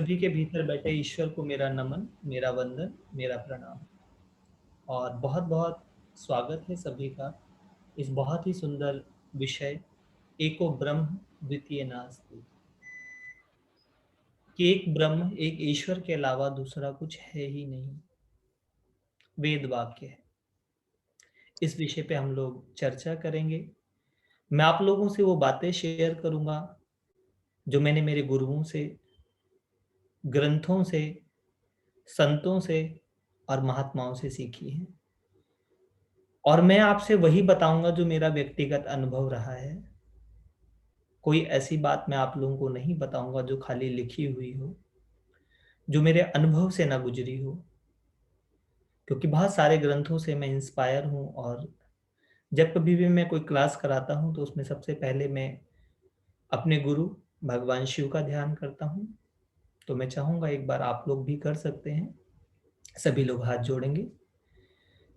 सभी के भीतर बैठे ईश्वर को मेरा नमन, मेरा वंदन, मेरा प्रणाम और बहुत-बहुत स्वागत है सभी का इस बहुत ही सुंदर विषय एको ब्रह्म द्वितीय नास्ति कि एक ब्रह्म, एक ईश्वर के अलावा दूसरा कुछ है ही नहीं। वेद वाक्य है। इस विषय पे हम लोग चर्चा करेंगे। मैं आप लोगों से वो बातें शेयर करूँगा जो मैंने मेरे गुरुओं से, ग्रंथों से, संतों से और महात्माओं से सीखी हैं। और मैं आपसे वही बताऊँगा जो मेरा व्यक्तिगत अनुभव रहा है। कोई ऐसी बात मैं आप लोगों को नहीं बताऊँगा जो खाली लिखी हुई हो, जो मेरे अनुभव से ना गुज़री हो। क्योंकि बहुत सारे ग्रंथों से मैं इंस्पायर हूँ और जब कभी भी मैं कोई क्लास कराता हूँ तो उसमें सबसे पहले मैं अपने गुरु भगवान शिव का ध्यान करता हूँ। तो मैं चाहूँगा एक बार आप लोग भी कर सकते हैं। सभी लोग हाथ जोड़ेंगे।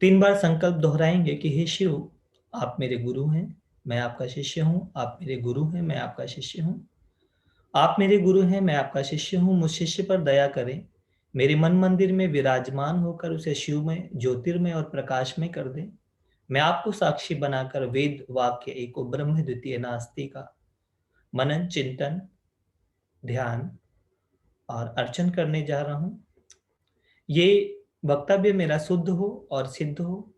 3 बार संकल्प दोहराएँगे कि हे शिव, आप मेरे गुरु हैं, मैं आपका शिष्य हूँ, आप मेरे गुरु हैं, मैं आपका शिष्य हूँ। आप मेरे गुरु हैं, मैं आपका शिष्य हूँ, मुझ शिष्य पर दया करें। मेरे मन मंदिर में विराजमान होकर उसे शिवमय, ज्योतिर्मय और प्रकाशमय कर दें। मैं आपको साक्षी बनाकर वेद वाक्य एको ब्रह्म द्वितीय नास्ति का मनन, चिंतन, ध्यान और अर्चन करने जा रहा हूँ। ये वक्तव्य मेरा शुद्ध हो और सिद्ध हो,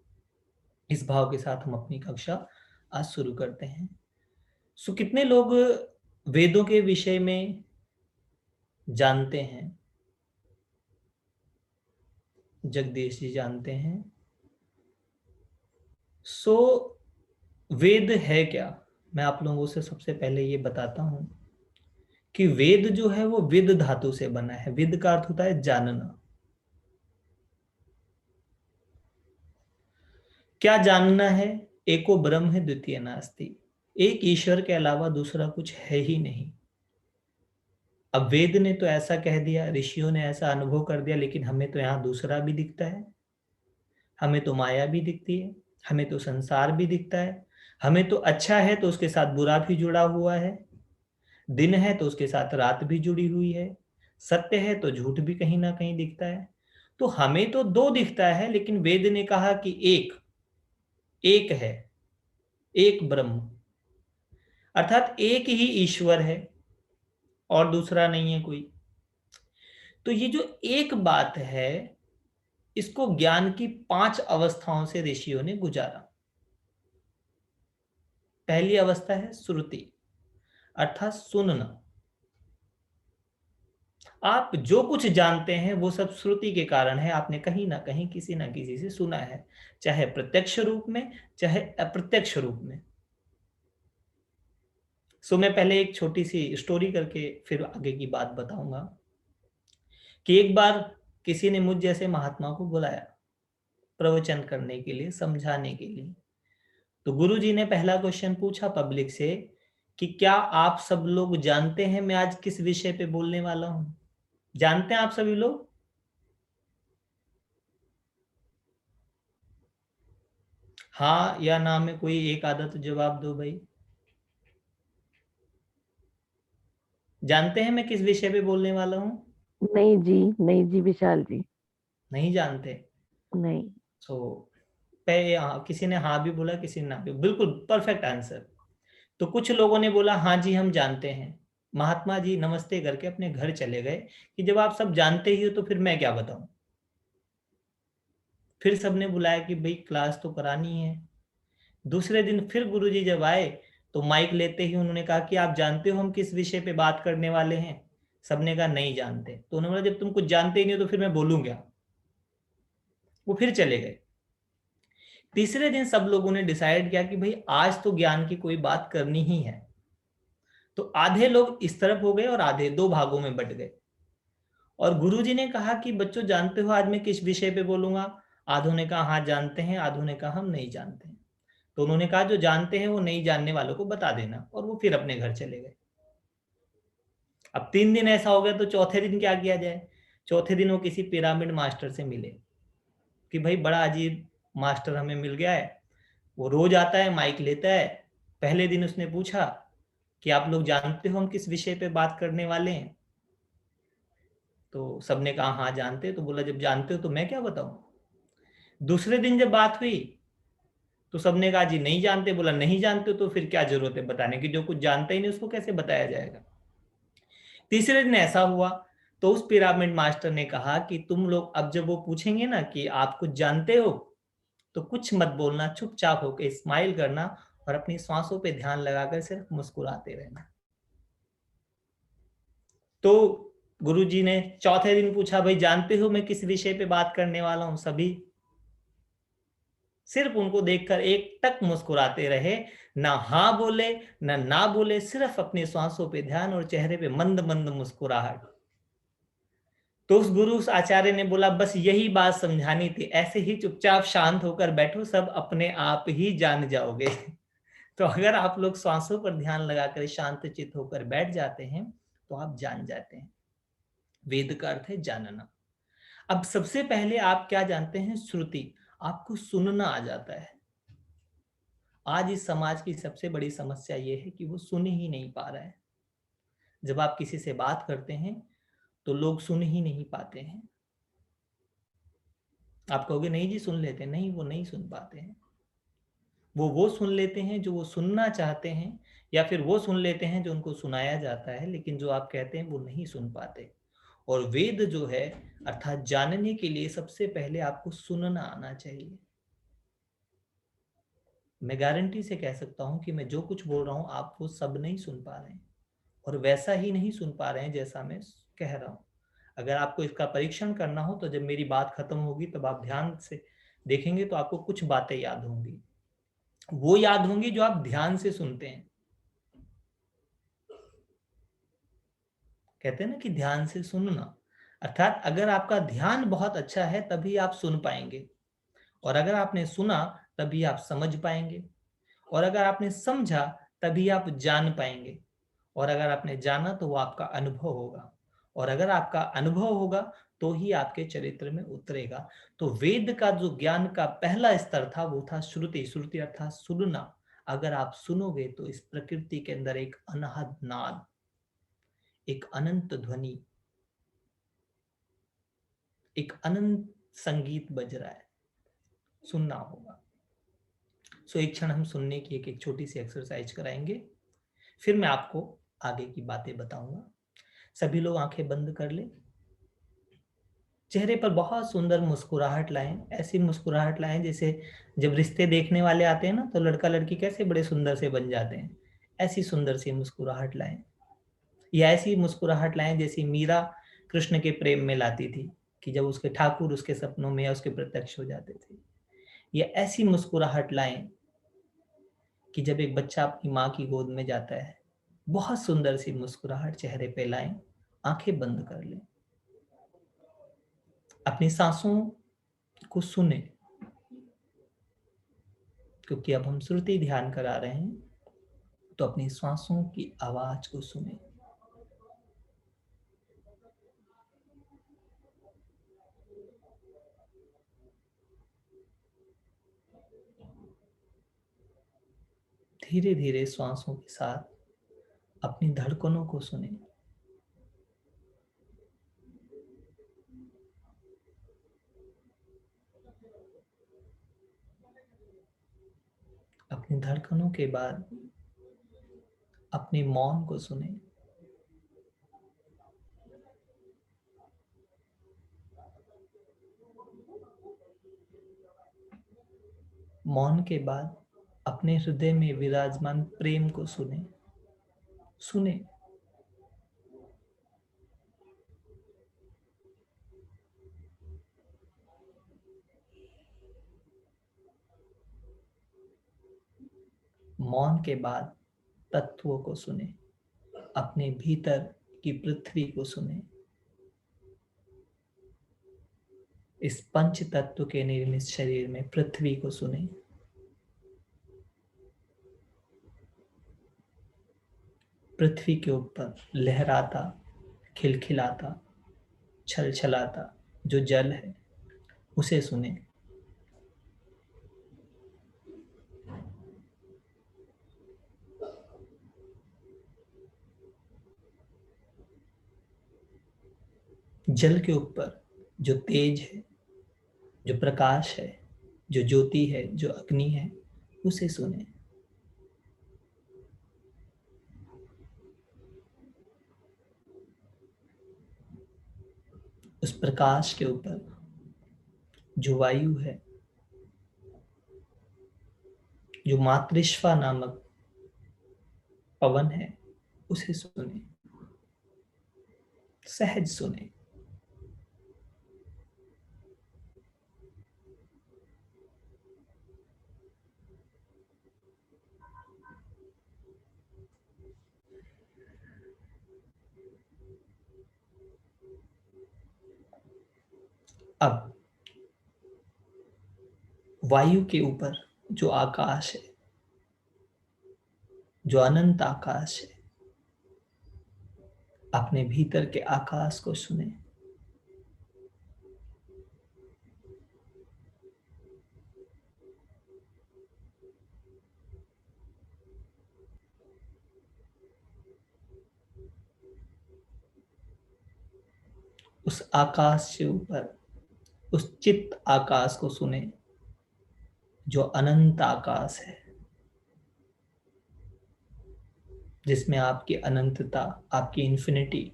इस भाव के साथ हम अपनी कक्षा आज शुरू करते हैं। कितने लोग वेदों के विषय में जानते हैं? जगदीश जी जानते हैं। सो वेद है क्या? मैं आप लोगों से सबसे पहले ये बताता हूँ कि वेद जो है वो विद धातु से बना है। विद का अर्थ होता है जानना। क्या जानना है? एको ब्रह्म है द्वितीय नास्ति। एक ईश्वर के अलावा दूसरा कुछ है ही नहीं। अब वेद ने तो ऐसा कह दिया, ऋषियों ने ऐसा अनुभव कर दिया, लेकिन हमें तो यहाँ दूसरा भी दिखता है। हमें तो माया भी दिखती है, हमें तो संसार भी दिखता है, हमें तो अच्छा है तो उसके साथ बुरा भी जुड़ा हुआ है, दिन है तो उसके साथ रात भी जुड़ी हुई है, सत्य है तो झूठ भी कहीं ना कहीं दिखता है। तो हमें तो दो दिखता है, लेकिन वेद ने कहा कि एक एक है, एक ब्रह्म, अर्थात एक ही ईश्वर है और दूसरा नहीं है कोई। तो ये जो एक बात है, इसको ज्ञान की 5 अवस्थाओं से ऋषियों ने गुजारा। पहली अवस्था है श्रुति, अर्थात सुनना। आप जो कुछ जानते हैं वो सब श्रुति के कारण है। आपने कहीं ना कहीं किसी ना किसी से सुना है, चाहे प्रत्यक्ष रूप में, चाहे अप्रत्यक्ष रूप में। मैं पहले एक छोटी सी स्टोरी करके फिर आगे की बात बताऊंगा कि एक बार किसी ने मुझ जैसे महात्मा को बुलाया प्रवचन करने के लिए, समझाने के लिए। तो गुरुजी ने पहला क्वेश्चन पूछा पब्लिक से कि क्या आप सब लोग जानते हैं मैं आज किस विषय पे बोलने वाला हूं? जानते हैं आप सभी लोग? हाँ या ना में कोई एक आधा तो जवाब दो भाई। जानते हैं मैं किस विषय पे बोलने वाला हूँ? नहीं जी, नहीं जी विशाल जी। नहीं जानते? नहीं। सो पे किसी ने हाँ भी बोला, किसी ने ना भी। बिल्कुल परफेक्ट आंसर। तो कुछ लोगों ने बोला हाँ जी हम जानते हैं। महात्मा जी नमस्ते करके अपने घर चले गए कि जब आप सब जानते ही हो तो फिर मैं क्या बताऊं। फिर सबने बुलाया कि भाई क्लास तो करानी है। दूसरे दिन फिर गुरुजी जब आए तो माइक लेते ही उन्होंने कहा कि आप जानते हो हम किस विषय पे बात करने वाले हैं? सबने कहा नहीं जानते। तो उन्होंने बोला जब तुम कुछ जानते ही नहीं हो तो फिर मैं बोलूँ क्या? वो फिर चले गए। तीसरे दिन सब लोगों ने डिसाइड किया कि भाई आज तो ज्ञान की कोई बात करनी ही है। तो आधे लोग इस तरफ हो गए और आधे दो भागों में बट गए। और गुरुजी ने कहा कि बच्चों जानते हो आज मैं किस विषय पे बोलूंगा? आधों ने कहा हाँ जानते हैं, आधों ने कहा हम नहीं जानते हैं। तो उन्होंने कहा जो जानते हैं वो नहीं जानने वालों को बता देना, और वो फिर अपने घर चले गए। अब 3 दिन ऐसा हो गया तो चौथे दिन क्या किया जाए? चौथे दिन वो किसी पिरामिड मास्टर से मिले कि भाई बड़ा अजीब मास्टर हमें मिल गया है, वो रोज आता है माइक लेता है। पहले दिन उसने पूछा कि आप लोग जानते हो हम किस विषय पे बात करने वाले हैं? तो सबने कहा हाँ जानते। तो बोला जब जानते हो तो मैं क्या बताऊं। दूसरे दिन जब बात हुई तो सबने कहा जी नहीं जानते। बोला नहीं जानते तो फिर क्या जरूरत है बताने की, जो कुछ जानता ही नहीं उसको कैसे बताया जाएगा। तीसरे दिन ऐसा हुआ तो उस पिरामिड मास्टर ने कहा कि तुम लोग अब जब वो पूछेंगे ना कि आप कुछ जानते हो तो कुछ मत बोलना, चुपचाप होकर स्माइल करना और अपनी सांसों पे ध्यान लगाकर सिर्फ मुस्कुराते रहना। तो गुरुजी ने चौथे दिन पूछा भाई जानते हो मैं किस विषय पे बात करने वाला हूं। सभी सिर्फ उनको देखकर एक टक मुस्कुराते रहे, ना हाँ बोले ना बोले, सिर्फ अपनी सांसों पे ध्यान और चेहरे पे मंद मंद मुस्कुराहट। तो उस गुरु उस आचार्य ने बोला बस यही बात समझानी थी, ऐसे ही चुपचाप शांत होकर बैठो, सब अपने आप ही जान जाओगे। तो अगर आप लोग सांसों पर ध्यान लगाकर शांत चित्त होकर बैठ जाते हैं तो आप जान जाते हैं। वेद का अर्थ है जानना। अब सबसे पहले आप क्या जानते हैं, श्रुति। आपको सुनना आ जाता है। आज इस समाज की सबसे बड़ी समस्या यह है कि वो सुन ही नहीं पा रहा है। जब आप किसी से बात करते हैं तो लोग सुन ही नहीं पाते हैं। आप कहोगे नहीं जी सुन लेते हैं, नहीं वो नहीं सुन पाते हैं। वो सुन लेते हैं जो वो सुनना चाहते हैं, या फिर वो सुन लेते हैं जो उनको सुनाया जाता है, लेकिन जो आप कहते हैं वो नहीं सुन पाते। और वेद जो है अर्थात जानने के लिए सबसे पहले आपको सुनना आना चाहिए। मैं गारंटी से कह सकता हूं कि मैं जो कुछ बोल रहा हूं आप वो सब नहीं सुन पा रहे हैं, और वैसा ही नहीं सुन पा रहे हैं जैसा मैं कह रहा हूं। अगर आपको इसका परीक्षण करना हो तो जब मेरी बात खत्म होगी तब आप ध्यान से देखेंगे तो आपको कुछ बातें याद होंगी। वो याद होंगी जो आप ध्यान से सुनते हैं। कहते हैं ना कि ध्यान से सुनना, अर्थात अगर आपका ध्यान बहुत अच्छा है तभी आप सुन पाएंगे, और अगर आपने सुना तभी आप समझ पाएंगे, और अगर आपने समझा तभी आप जान पाएंगे, और अगर आपने जाना तो वो आपका अनुभव होगा, और अगर आपका अनुभव होगा तो ही आपके चरित्र में उतरेगा। तो वेद का जो ज्ञान का पहला स्तर था वो था श्रुति। श्रुति अर्थात सुनना। अगर आप सुनोगे तो इस प्रकृति के अंदर एक अनहद नाद, एक अनंत ध्वनि, एक अनंत संगीत बज रहा है, सुनना होगा। सो एक क्षण हम सुनने की एक छोटी सी एक्सरसाइज कराएंगे, फिर मैं आपको आगे की बातें बताऊंगा। सभी लोग आंखें बंद कर ले, चेहरे पर बहुत सुंदर मुस्कुराहट लाएं। ऐसी मुस्कुराहट लाएं जैसे जब रिश्ते देखने वाले आते हैं ना तो लड़का लड़की कैसे बड़े सुंदर से बन जाते हैं, ऐसी सुंदर सी मुस्कुराहट लाएं। या ऐसी मुस्कुराहट लाएं जैसी मीरा कृष्ण के प्रेम में लाती थी, कि जब उसके ठाकुर उसके सपनों में या उसके प्रत्यक्ष हो जाते थे। या ऐसी मुस्कुराहट लाएं कि जब एक बच्चा अपनी माँ की गोद में जाता है, बहुत सुंदर सी मुस्कुराहट चेहरे पे लाएं। आंखें बंद कर लें, अपनी सांसों को सुने, क्योंकि अब हम श्रुति ध्यान करा रहे हैं। तो अपनी सांसों की आवाज को सुने। धीरे धीरे श्वासों के साथ अपनी धड़कनों को सुने। अपनी धड़कनों के बाद अपने मौन को सुने। मौन के बाद अपने हृदय में विराजमान प्रेम को सुने। सुने। मौन के बाद तत्वों को सुने, अपने भीतर की पृथ्वी को सुने। इस पंच तत्व के निर्मित शरीर में पृथ्वी को सुने। पृथ्वी के ऊपर लहराता, खिलखिलाता, छलछलाता जो जल है उसे सुने। जल के ऊपर जो तेज है, जो प्रकाश है, जो ज्योति है, जो अग्नि है, उसे सुने। उस प्रकाश के ऊपर जो वायु है, जो मातृश्वा नामक पवन है, उसे सुने, सहज सुने। अब वायु के ऊपर जो आकाश है, जो अनंत आकाश है, अपने भीतर के आकाश को सुने। उस आकाश से ऊपर उस चित्त आकाश को सुने जो अनंत आकाश है, जिसमें आपकी अनंतता, आपकी इन्फिनिटी,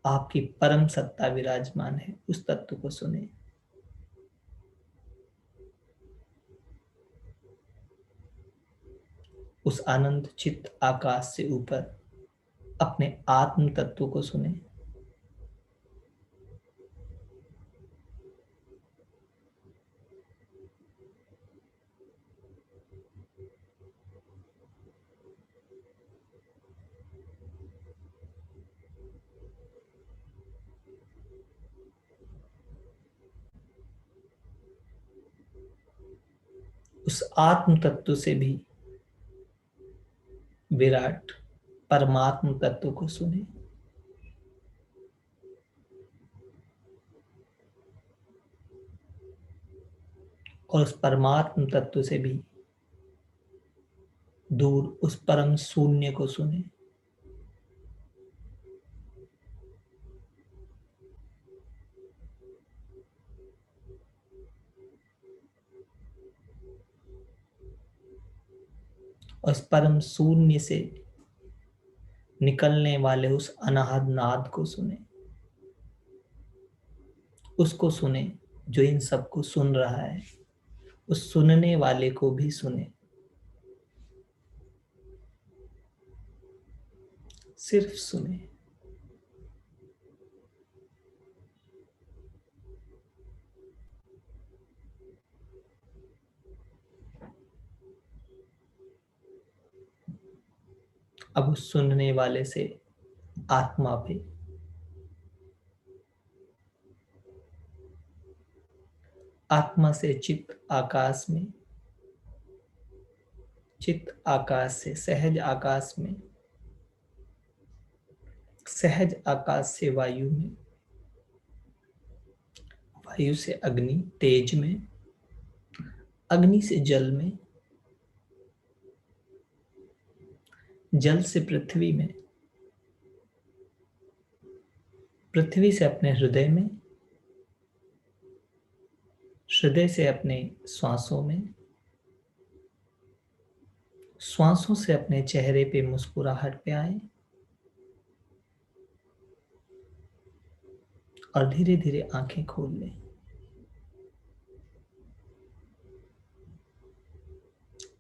आपकी परम सत्ता विराजमान है। उस तत्व को सुने। उस अनंत चित्त आकाश से ऊपर अपने आत्म तत्व को सुने। उस आत्म तत्व से भी विराट परमात्म तत्व को सुने। और उस परमात्म तत्व से भी दूर उस परम शून्य को सुने। और उस परम शून्य से निकलने वाले उस अनाहद नाद को सुने। उसको सुने जो इन सबको सुन रहा है, उस सुनने वाले को भी सुने। सिर्फ सुने। अब उस सुनने वाले से आत्मा पे, आत्मा से चित्त आकाश में, चित्त आकाश से सहज आकाश में, सहज आकाश से वायु में, वायु से अग्नि तेज में, अग्नि से जल में, जल से पृथ्वी में, पृथ्वी से अपने हृदय में, हृदय से अपने श्वासों में, श्वासों से अपने चेहरे पे मुस्कुराहट पे आए और धीरे धीरे आंखें खोल लें।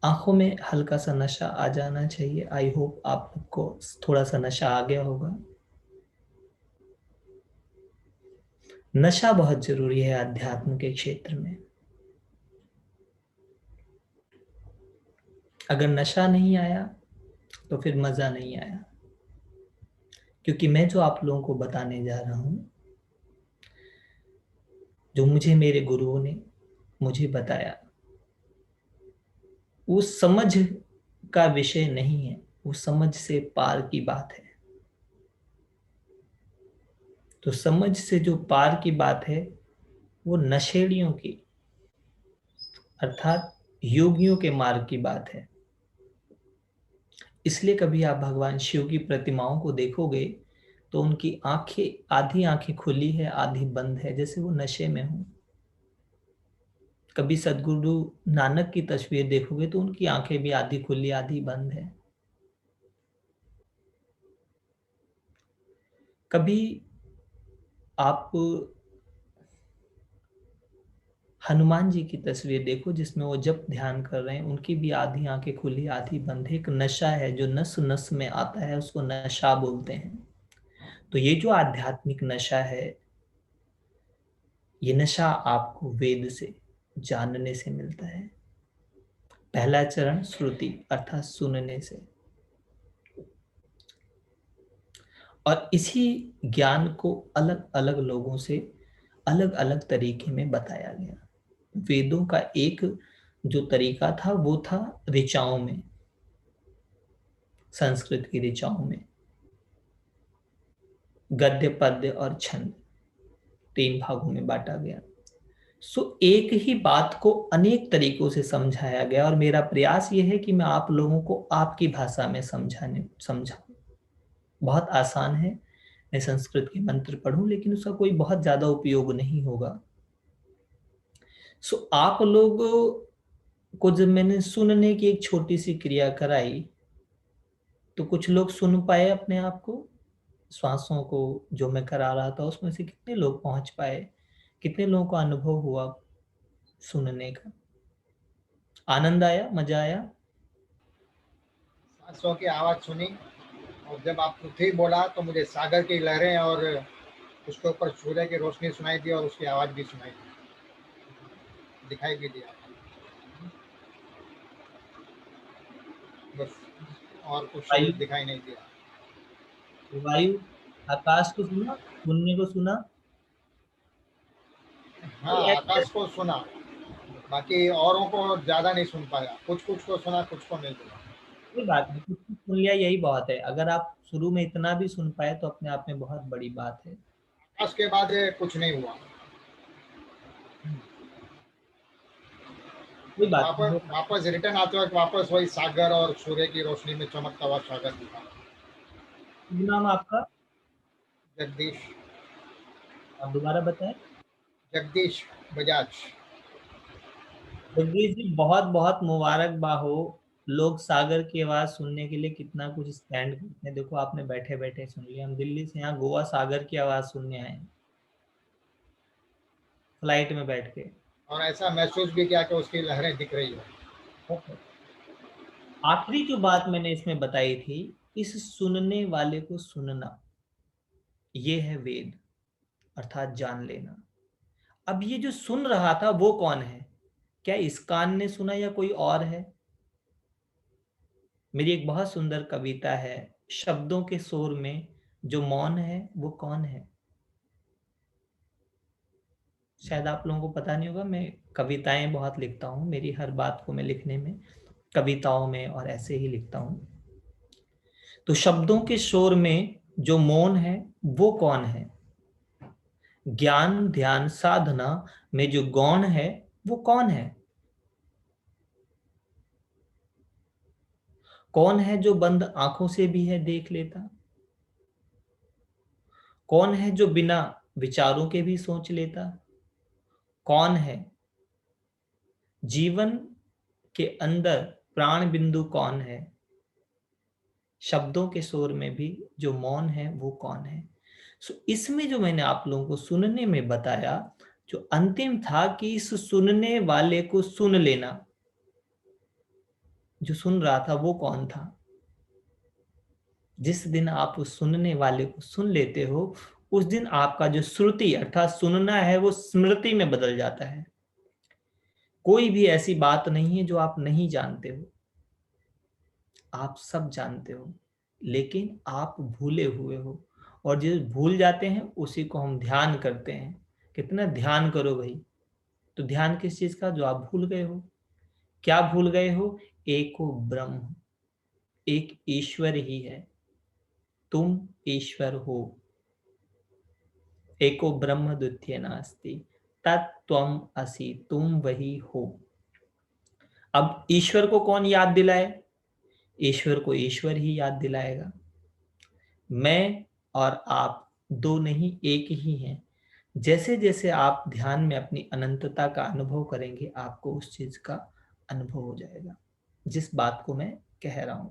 आंखों में हल्का सा नशा आ जाना चाहिए। आई होप आपको थोड़ा सा नशा आ गया होगा। नशा बहुत जरूरी है अध्यात्म के क्षेत्र में। अगर नशा नहीं आया तो फिर मजा नहीं आया। क्योंकि मैं जो आप लोगों को बताने जा रहा हूं, जो मुझे मेरे गुरुओं ने मुझे बताया, वो समझ का विषय नहीं है, वो समझ से पार की बात है। तो समझ से जो पार की बात है वो नशेड़ियों की, अर्थात योगियों के मार्ग की बात है। इसलिए कभी आप भगवान शिव की प्रतिमाओं को देखोगे तो उनकी आंखें, आधी आंखें खुली है आधी बंद है, जैसे वो नशे में हो। कभी सदगुरु नानक की तस्वीर देखोगे तो उनकी आंखें भी आधी खुली आधी बंद है। कभी आप हनुमान जी की तस्वीर देखो जिसमें वो जब ध्यान कर रहे हैं, उनकी भी आधी आंखें खुली आधी बंद है। एक नशा है जो नस नस में आता है, उसको नशा बोलते हैं। तो ये जो आध्यात्मिक नशा है, ये नशा आपको वेद से जानने से मिलता है। पहला चरण श्रुति अर्थात सुनने से, और इसी ज्ञान को अलग अलग लोगों से अलग अलग तरीके में बताया गया। वेदों का एक जो तरीका था वो था ऋचाओं में, संस्कृत की ऋचाओं में गद्य पद्य और छंद 3 भागों में बांटा गया। सो एक ही बात को अनेक तरीकों से समझाया गया, और मेरा प्रयास यह है कि मैं आप लोगों को आपकी भाषा में समझाऊं। बहुत आसान है, मैं संस्कृत के मंत्र पढ़ूं लेकिन उसका कोई बहुत ज्यादा उपयोग नहीं होगा। सो आप लोग को जब मैंने सुनने की एक छोटी सी क्रिया कराई, तो कुछ लोग सुन पाए अपने आप को, श्वासों को जो मैं करा रहा था उसमें से कितने लोग पहुंच पाए, कितने लोगों को अनुभव हुआ सुनने का, आनंद आया, मजा आया? सांसों की आवाज़ सुनी, और जब आप पृथ्वी बोला तो मुझे सागर की लहरें और उसके ऊपर सूर्य की रोशनी सुनाई दी, और उसकी आवाज़ भी सुनाई दी, दिखाई भी दिया। बस, और कुछ वायु, दिखाई नहीं दिया। वायु, आकाश को सुना, सुनने को सुना। हाँ, आकाश को सुना, बाकी औरों को ज़्यादा नहीं सुन पाया। कुछ कुछ को सुना, कुछ को नहीं सुना। कोई बात नहीं, कुछ कुछ सुन लिया यही बहुत है। अगर आप शुरू में इतना भी सुन पाए तो अपने आप में बहुत बड़ी बात है। आकाश के बाद कुछ नहीं हुआ। कोई बात नहीं, वापस वापस रिटर्न आते वक्त वापस वही सागर और सूर्य की रोशनी में चमकता हुआ सागर दिखा। शुभ नाम आपका? जगदीश। आप दोबारा बताएं। जगदीश बजाज। जगदीश जी, बहुत बहुत मुबारकबाद हो। लोग सागर की आवाज सुनने के लिए कितना कुछ स्टैंड करते हैं। देखो आपने बैठे बैठे सुन लिया। हम दिल्ली से यहाँ गोवा सागर की आवाज सुनने आए हैं, फ्लाइट में बैठ के। और ऐसा महसूस भी किया कि उसकी लहरें दिख रही है। आखिरी जो बात मैंने इसमें बताई थी, इस सुनने वाले को सुनना, ये है वेद अर्थात जान लेना। अब ये जो सुन रहा था वो कौन है? क्या इस कान ने सुना या कोई और है? मेरी एक बहुत सुंदर कविता है, शब्दों के शोर में जो मौन है वो कौन है? शायद आप लोगों को पता नहीं होगा, मैं कविताएं बहुत लिखता हूँ। मेरी हर बात को मैं लिखने में, कविताओं में और ऐसे ही लिखता हूँ। तो शब्दों के शोर में जो मौन है वो कौन है? ज्ञान ध्यान साधना में जो गौण है वो कौन है? कौन है जो बंद आंखों से भी है देख लेता? कौन है जो बिना विचारों के भी सोच लेता? कौन है जीवन के अंदर प्राण बिंदु? कौन है शब्दों के शोर में भी जो मौन है वो कौन है? सो इसमें जो मैंने आप लोगों को सुनने में बताया, जो अंतिम था कि इस सुनने वाले को सुन लेना, जो सुन रहा था वो कौन था? जिस दिन आप उस सुनने वाले को सुन लेते हो, उस दिन आपका जो श्रुति अर्थात सुनना है वो स्मृति में बदल जाता है। कोई भी ऐसी बात नहीं है जो आप नहीं जानते हो, आप सब जानते हो, लेकिन आप भूले हुए हो। और जो भूल जाते हैं उसी को हम ध्यान करते हैं। कितना ध्यान करो भाई। तो ध्यान किस चीज का? जो आप भूल गए हो। क्या भूल गए हो? एको ब्रह्म, एक ईश्वर ही है। तुम ईश्वर हो। एको ब्रह्म द्वितीय नास्ति, तत्त्वम असि, तुम वही हो। अब ईश्वर को कौन याद दिलाए? ईश्वर को ईश्वर ही याद दिलाएगा। मैं और आप दो नहीं एक ही हैं। जैसे जैसे आप ध्यान में अपनी अनंतता का अनुभव करेंगे, आपको उस चीज का अनुभव हो जाएगा जिस बात को मैं कह रहा हूं।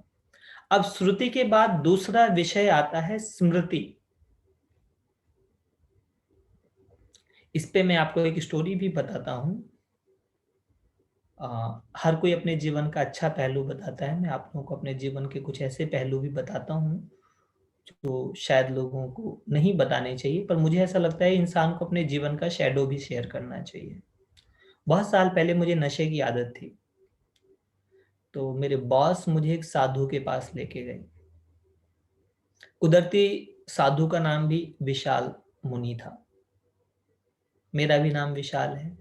अब श्रुति के बाद दूसरा विषय आता है स्मृति। इस पे मैं आपको एक स्टोरी भी बताता हूं। हर कोई अपने जीवन का अच्छा पहलू बताता है, मैं आप लोगों को अपने जीवन के कुछ ऐसे पहलू भी बताता हूं जो शायद लोगों को नहीं बताने चाहिए, पर मुझे ऐसा लगता है इंसान को अपने जीवन का शैडो भी शेयर करना चाहिए। बहुत साल पहले मुझे नशे की आदत थी, तो मेरे बॉस मुझे एक साधु के पास लेके गए। कुदरती साधु का नाम भी विशाल मुनि था, मेरा भी नाम विशाल है।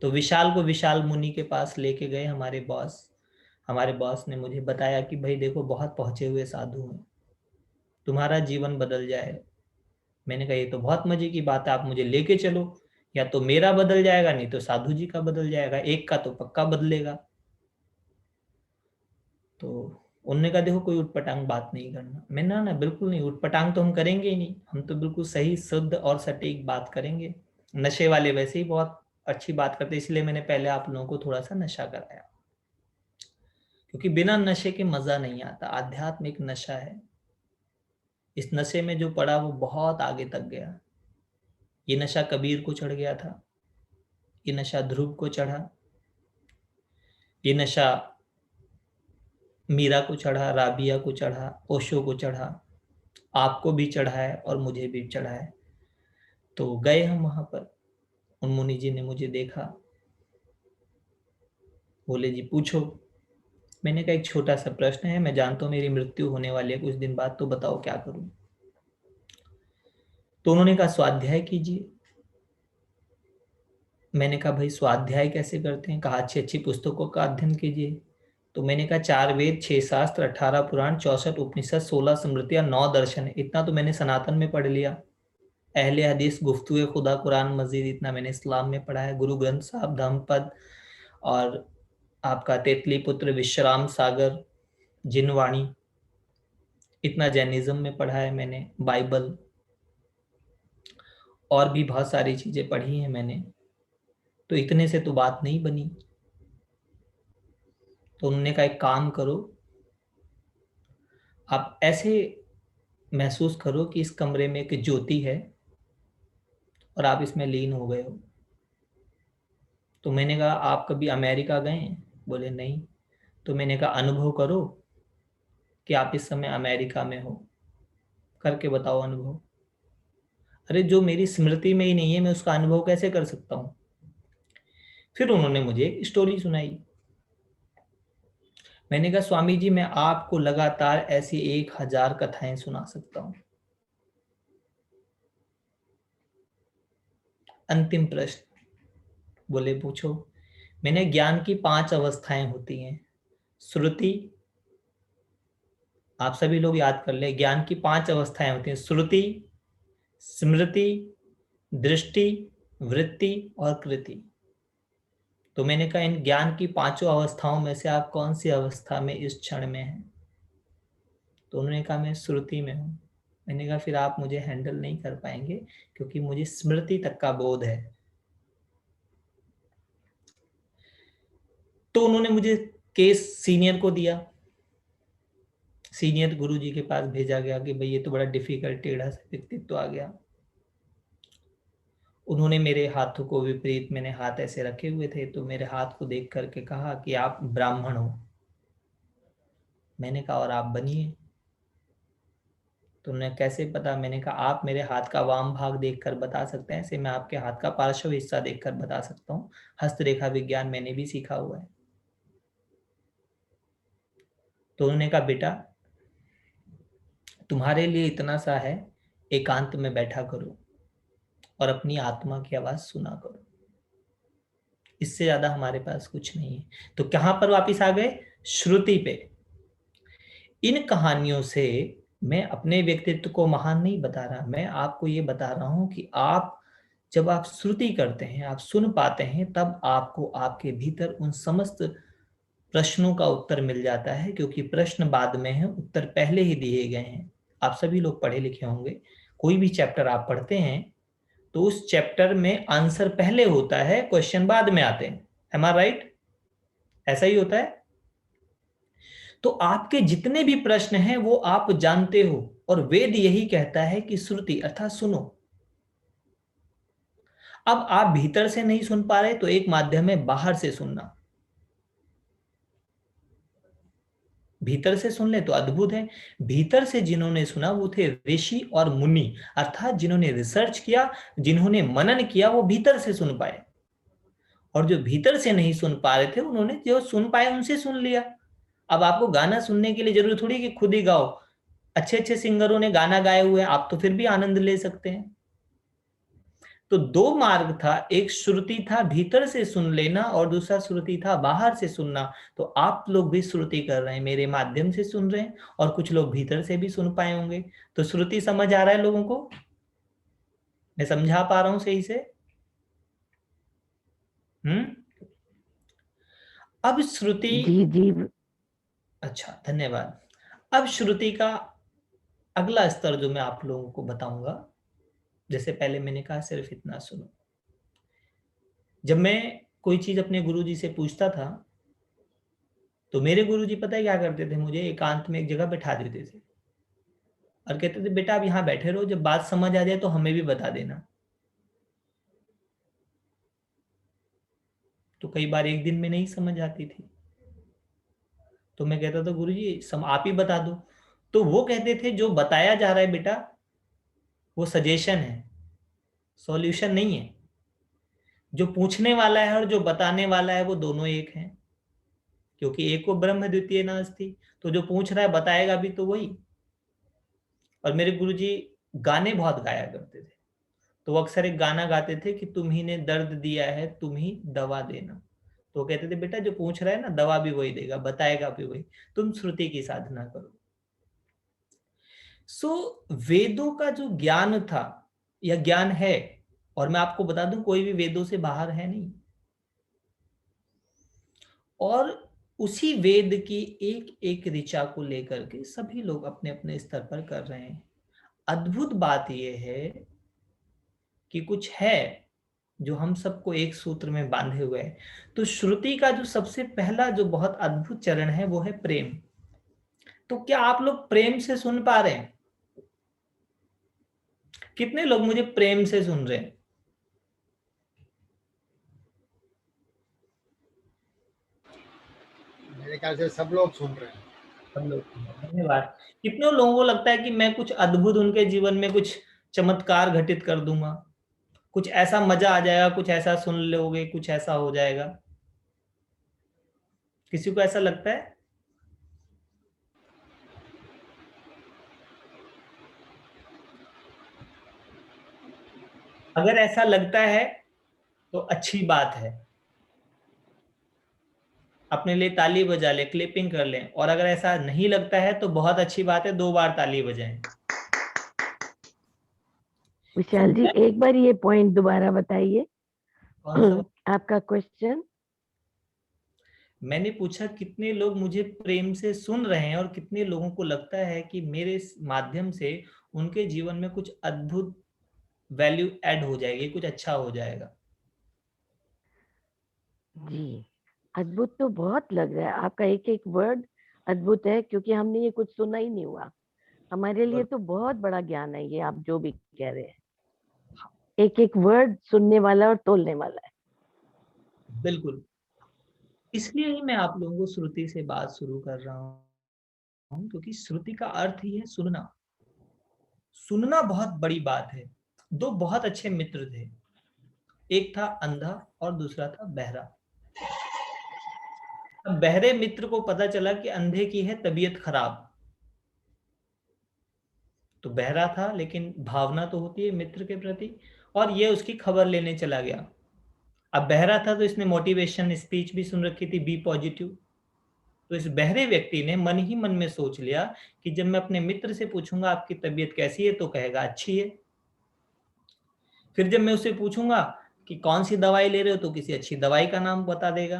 तो विशाल को विशाल मुनि के पास लेके गए हमारे बॉस। हमारे बॉस ने मुझे बताया कि भाई देखो, बहुत पहुंचे हुए साधु हैं, तुम्हारा जीवन बदल जाएगा। मैंने कहा ये तो बहुत मजे की बात है, आप मुझे लेके चलो, या तो मेरा बदल जाएगा नहीं तो साधु जी का बदल जाएगा, एक का तो पक्का बदलेगा। तो उन्होंने कहा देखो, कोई उटपटांग बात नहीं करना। मैंने ना बिल्कुल नहीं, उटपटांग तो हम करेंगे ही नहीं, हम तो बिल्कुल सही शुद्ध और सटीक बात करेंगे। नशे वाले वैसे ही बहुत अच्छी बात करते, इसलिए मैंने पहले आप लोगों को थोड़ा सा नशा कराया, क्योंकि बिना नशे के मजा नहीं आता। आध्यात्म एक नशा है, इस नशे में जो पड़ा वो बहुत आगे तक गया। ये नशा कबीर को चढ़ गया था, ये नशा ध्रुव को चढ़ा, ये नशा मीरा को चढ़ा, राबिया को चढ़ा, ओशो को चढ़ा, आपको भी चढ़ा है और मुझे भी चढ़ा है। तो गए हम वहां पर, उन मुनि जी ने मुझे देखा, बोले जी पूछो। मैंने कहा एक छोटा सा प्रश्न है, मैं जानता हूँ मेरी मृत्यु होने वाली है कुछ दिन बाद, तो बताओ क्या करूं। तो उन्होंने कहा स्वाध्याय कीजिए। मैंने कहा भाई स्वाध्याय कैसे करते हैं। कहा अच्छी अच्छी पुस्तकों का अध्ययन कीजिए। तो मैंने कहा 4 वेद, 6 शास्त्र, 18 पुराण, 64 उपनिषद, 16 स्मृतियां, 9 दर्शन है, इतना तो मैंने सनातन में पढ़ लिया। अहले हदीस, गुफ्तुए खुदा, कुरान मजीद, इतना मैंने इस्लाम में पढ़ा है। गुरु ग्रंथ साहब, धम्मपद, और आपका तेतली पुत्र, विश्राम सागर, जिनवाणी, इतना जैनिज्म में पढ़ा है मैंने। बाइबल और भी बहुत सारी चीजें पढ़ी हैं मैंने। तो इतने से तो बात नहीं बनी। तो उन्होंने कहा एक काम करो, आप ऐसे महसूस करो कि इस कमरे में एक ज्योति है और आप इसमें लीन हो गए हो। तो मैंने कहा आप कभी अमेरिका गए हैं? बोले नहीं। तो मैंने कहा अनुभव करो कि आप इस समय अमेरिका में हो, करके बताओ अनुभव। अरे जो मेरी स्मृति में ही नहीं है, मैं उसका अनुभव कैसे कर सकता हूं। फिर उन्होंने मुझे एक स्टोरी सुनाई। मैंने कहा स्वामी जी, मैं आपको लगातार ऐसी 1000 कथाएं सुना सकता हूं। अंतिम प्रश्न। बोले पूछो। मैंने ज्ञान की 5 अवस्थाएं होती हैं। श्रुति, आप सभी लोग याद कर ले, ज्ञान की 5 अवस्थाएं होती हैं। श्रुति, स्मृति, दृष्टि, वृत्ति और कृति। तो मैंने कहा इन ज्ञान की 5 अवस्थाओं में से आप कौन सी अवस्था में इस क्षण में हैं? तो उन्होंने कहा मैं श्रुति में हूं। मैंने कहा फिर आप मुझे हैंडल नहीं कर पाएंगे, क्योंकि मुझे स्मृति तक का बोध है। तो उन्होंने मुझे केस सीनियर को दिया। सीनियर गुरुजी के पास भेजा गया कि भाई ये तो बड़ा डिफिकल्ट टेढ़ा सा व्यक्तित्व आ गया। उन्होंने मेरे हाथों को विपरीत, मैंने हाथ ऐसे रखे हुए थे, तो मेरे हाथ को देख करके कहा कि आप ब्राह्मण हो। मैंने कहा और आप बनिए। तो उन्हें कैसे पता? मैंने कहा आप मेरे हाथ का वाम भाग देखकर बता सकते हैं, ऐसे मैं आपके हाथ का पार्श्व हिस्सा देखकर बता सकता हूँ। हस्तरेखा विज्ञान मैंने भी सीखा हुआ है। तो उन्होंने कहा बेटा, तुम्हारे लिए इतना सा है, एकांत में बैठा करो और अपनी आत्मा की आवाज सुना करो, इससे ज्यादा हमारे पास कुछ नहीं है। तो कहां पर वापिस आ गए? श्रुति पे। इन कहानियों से मैं अपने व्यक्तित्व को महान नहीं बता रहा, मैं आपको ये बता रहा हूं कि आप जब आप श्रुति करते हैं, आप सुन पाते हैं, तब आपको आपके भीतर उन समस्त प्रश्नों का उत्तर मिल जाता है, क्योंकि प्रश्न बाद में है, उत्तर पहले ही दिए गए हैं। आप सभी लोग पढ़े लिखे होंगे, कोई भी चैप्टर आप पढ़ते हैं तो उस चैप्टर में आंसर पहले होता है, क्वेश्चन बाद में आते हैं। एम आई राइट? ऐसा ही होता है। तो आपके जितने भी प्रश्न हैं वो आप जानते हो, और वेद यही कहता है कि श्रुति अर्थात सुनो। अब आप भीतर से नहीं सुन पा रहे तो एक माध्यम है बाहर से सुनना। भीतर से सुन ले तो अद्भुत है। भीतर से जिन्होंने सुना वो थे ऋषि और मुनि, अर्थात जिन्होंने रिसर्च किया, जिन्होंने मनन किया, वो भीतर से सुन पाए। और जो भीतर से नहीं सुन पा रहे थे उन्होंने जो सुन पाए उनसे सुन लिया। अब आपको गाना सुनने के लिए जरूरी थोड़ी कि खुद ही गाओ। अच्छे अच्छे सिंगरों ने गाना गाए हुए हैं, आप तो फिर भी आनंद ले सकते हैं। तो दो मार्ग था, एक श्रुति था भीतर से सुन लेना और दूसरा श्रुति था बाहर से सुनना। तो आप लोग भी श्रुति कर रहे हैं, मेरे माध्यम से सुन रहे हैं, और कुछ लोग भीतर से भी सुन पाए होंगे। तो श्रुति समझ आ रहा है लोगों को? मैं समझा पा रहा हूं सही से? अब श्रुति, जी जी अच्छा धन्यवाद। अब श्रुति का अगला स्तर जो मैं आप लोगों को बताऊंगा, जैसे पहले मैंने कहा सिर्फ इतना सुनो। जब मैं कोई चीज अपने गुरुजी से पूछता था तो मेरे गुरुजी पता है क्या करते थे, मुझे एकांत में एक जगह बैठा देते थे और कहते थे बेटा आप यहाँ बैठे रहो, जब बात समझ आ जाए तो हमें भी बता देना। तो कई बार एक दिन में नहीं समझ आती थी तो मैं कहता था गुरुजी आप ही बता दो। तो वो कहते थे जो बताया जा रहा है बेटा वो सजेशन है, सॉल्यूशन नहीं है। जो पूछने वाला है और जो बताने वाला है वो दोनों एक हैं, क्योंकि एक को ब्रह्म द्वितीय नास्ति। तो जो पूछ रहा है बताएगा भी तो वही। और मेरे गुरुजी गाने बहुत गाया करते थे, तो वो अक्सर एक गाना गाते थे कि तुम ही ने दर्द दिया है तुम ही दवा देना। तो वो कहते थे बेटा जो पूछ रहा है ना दवा भी वही देगा, बताएगा भी वही, तुम श्रुति की साधना करो। सो वेदों का जो ज्ञान था या ज्ञान है, और मैं आपको बता दूं कोई भी वेदों से बाहर है नहीं, और उसी वेद की एक एक ऋचा को लेकर के सभी लोग अपने अपने स्तर पर कर रहे हैं। अद्भुत बात यह है कि कुछ है जो हम सबको एक सूत्र में बांधे हुए है। तो श्रुति का जो सबसे पहला जो बहुत अद्भुत चरण है वो है प्रेम। तो क्या आप लोग प्रेम से सुन पा रहे हैं? कितने लोग मुझे प्रेम से सुन रहे हैं? मेरे ख्याल से सब लोग सुन रहे हैं। सब लोग, धन्यवाद। कितने लोगों को लगता है कि मैं कुछ अद्भुत उनके जीवन में कुछ चमत्कार घटित कर दूंगा, कुछ ऐसा मजा आ जाएगा, कुछ ऐसा सुन लोगे, कुछ ऐसा हो जाएगा? किसी को ऐसा लगता है? अगर ऐसा लगता है तो अच्छी बात है, अपने लिए ताली बजा ले, क्लिपिंग कर लें। और अगर ऐसा नहीं लगता है तो बहुत अच्छी बात है, 2 बार ताली बजाएं। विशाल जी, एक बार ये पॉइंट दोबारा बताइए। कौन सा? आपका क्वेश्चन। मैंने पूछा कितने लोग मुझे प्रेम से सुन रहे हैं और कितने लोगों को लगता है कि मेरे माध्यम से उनके जीवन में कुछ अद्भुत वैल्यू ऐड हो जाएगी, कुछ अच्छा हो जाएगा। जी, अद्भुत तो बहुत लग रहा है, आपका एक एक वर्ड अद्भुत है, क्योंकि हमने ये कुछ सुना ही नहीं हुआ। हमारे लिए तो बहुत बड़ा ज्ञान है ये, आप जो भी कह रहे हैं, एक एक वर्ड सुनने वाला और तोलने वाला है। बिल्कुल, इसलिए ही मैं आप लोगों को श्रुति से बात शुरू कर रहा हूँ, क्योंकि श्रुति का अर्थ ही है सुनना। सुनना बहुत बड़ी बात है। 2 बहुत अच्छे मित्र थे, एक था अंधा और दूसरा था बहरा। अब बहरे मित्र को पता चला कि अंधे की है तबीयत खराब, तो बहरा था लेकिन भावना तो होती है मित्र के प्रति, और ये उसकी खबर लेने चला गया। अब बहरा था तो इसने मोटिवेशन स्पीच भी सुन रखी थी, बी पॉजिटिव। तो इस बहरे व्यक्ति ने मन ही मन में सोच लिया कि जब मैं अपने मित्र से पूछूंगा आपकी तबीयत कैसी है तो कहेगा अच्छी है। फिर जब मैं उससे पूछूंगा कि कौन सी दवाई ले रहे हो तो किसी अच्छी दवाई का नाम बता देगा।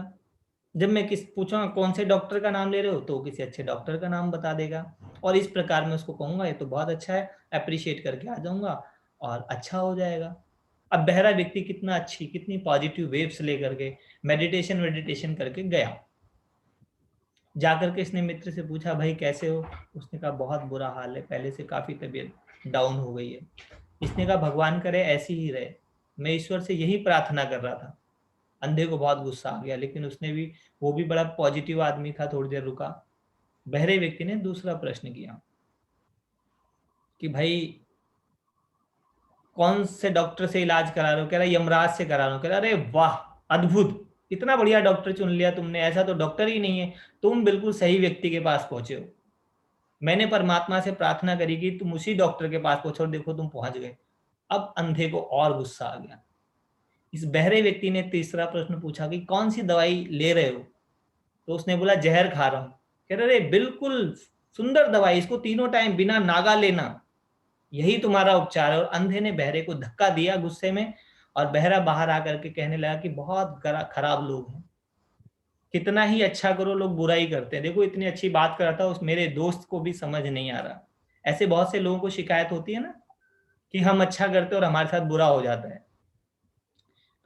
जब मैं पूछूंगा कौन से डॉक्टर का नाम ले रहे हो, तो वो किसी अच्छे डॉक्टर का नाम बता देगा, और इस प्रकार मैं उसको कहूंगा ये तो बहुत अच्छा है, अप्रिशिएट करके आ जाऊंगा और अच्छा हो जाएगा। अब बहरा व्यक्ति कितनी पॉजिटिव वेव्स लेकर के मेडिटेशन करके गया। जाकर के इसने मित्र से पूछा, भाई कैसे हो? उसने कहा बहुत बुरा हाल है, पहले से काफी तबीयत डाउन हो गई है। इसने कहा भगवान करे ऐसी ही रहे, मैं ईश्वर से यही प्रार्थना कर रहा था। अंधे को बहुत गुस्सा आ गया, लेकिन वो भी बड़ा पॉजिटिव आदमी था, थोड़ी देर रुका। बहरे व्यक्ति ने दूसरा प्रश्न किया कि भाई कौन से डॉक्टर से इलाज करा रहे हो? कह रहा यमराज से करा रहा हूँ। कह रहा अरे वाह, अद्भुत, इतना बढ़िया डॉक्टर चुन लिया तुमने, ऐसा तो डॉक्टर ही नहीं है, तुम बिल्कुल सही व्यक्ति के पास पहुंचे हो। मैंने परमात्मा से प्रार्थना करी कि तुम उसी डॉक्टर के पास पहुंचो, और देखो तुम पहुंच गए। अब अंधे को और गुस्सा आ गया। इस बहरे व्यक्ति ने तीसरा प्रश्न पूछा कि कौन सी दवाई ले रहे हो? तो उसने बोला जहर खा रहा हूं। कह रहे बिल्कुल सुंदर दवाई, इसको तीनों टाइम बिना नागा लेना, यही तुम्हारा उपचार है। और अंधे ने बहरे को धक्का दिया गुस्से में, और बहरा बाहर आकर के कहने लगा कि बहुत खराब लोग हैं, कितना ही अच्छा करो लोग बुरा ही करते हैं। देखो इतनी अच्छी बात कर रहा था, उस मेरे दोस्त को भी समझ नहीं आ रहा। ऐसे बहुत से लोगों को शिकायत होती है ना कि हम अच्छा करते और हमारे साथ बुरा हो जाता है।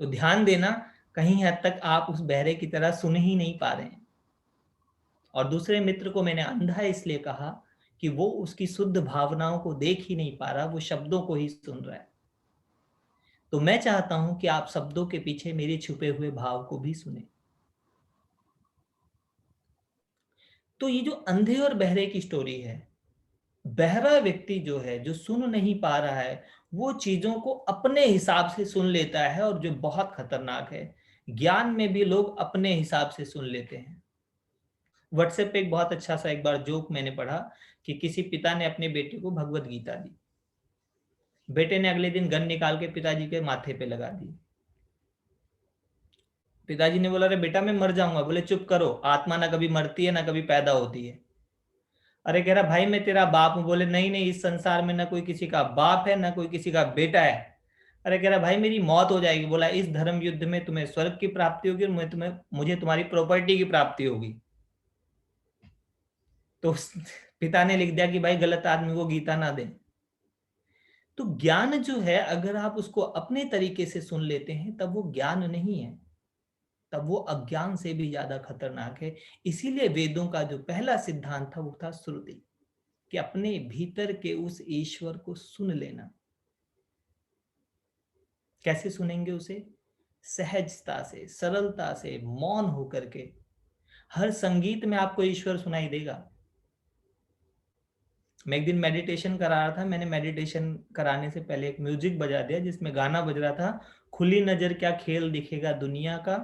तो ध्यान देना, कहीं हद तक आप उस बहरे की तरह सुन ही नहीं पा रहे हैं। और दूसरे मित्र को मैंने अंधा इसलिए कहा कि वो उसकी शुद्ध भावनाओं को देख ही नहीं पा रहा, वो शब्दों को ही सुन रहा है। तो मैं चाहता हूं कि आप शब्दों के पीछे मेरे छुपे हुए भाव को भी सुने। तो ये जो अंधे और बहरे की स्टोरी है, बहरा व्यक्ति जो है, जो सुन नहीं पा रहा है, वो चीजों को अपने हिसाब से सुन लेता है, और जो बहुत खतरनाक है, ज्ञान में भी लोग अपने हिसाब से सुन लेते हैं। व्हाट्सएप पे एक बहुत अच्छा सा एक बार जोक मैंने पढ़ा कि किसी पिता ने अपने बेटे को भगवत गीता दी। बेटे ने अगले दिन गन निकाल के पिताजी के माथे पे लगा दी। पिताजी ने बोला अरे बेटा मैं मर जाऊंगा। बोले चुप करो, आत्मा ना कभी मरती है ना कभी पैदा होती है। अरे कह रहा भाई मैं तेरा बाप हूं। बोले नहीं नहीं, इस संसार में ना कोई किसी का बाप है ना कोई किसी का बेटा है। अरे कह रहा भाई मेरी मौत हो जाएगी। बोला इस धर्म युद्ध में तुम्हें स्वर्ग की प्राप्ति होगी और मुझे तुम्हारी प्रॉपर्टी की प्राप्ति होगी। तो पिता ने लिख दिया कि भाई गलत आदमी को गीता ना दे। तो ज्ञान जो है, अगर आप उसको अपने तरीके से सुन लेते हैं तब वो ज्ञान नहीं है, तब वो अज्ञान से भी ज्यादा खतरनाक है। इसीलिए वेदों का जो पहला सिद्धांत था वो था श्रुति, कि अपने भीतर के उस ईश्वर को सुन लेना। कैसे सुनेंगे उसे? सहजता से, सरलता से, मौन होकर के। हर संगीत में आपको ईश्वर सुनाई देगा। मैं एक दिन मेडिटेशन करा रहा था, मैंने मेडिटेशन कराने से पहले एक म्यूजिक बजा दिया जिसमें गाना बज रहा था, खुली नजर क्या खेल दिखेगा दुनिया का,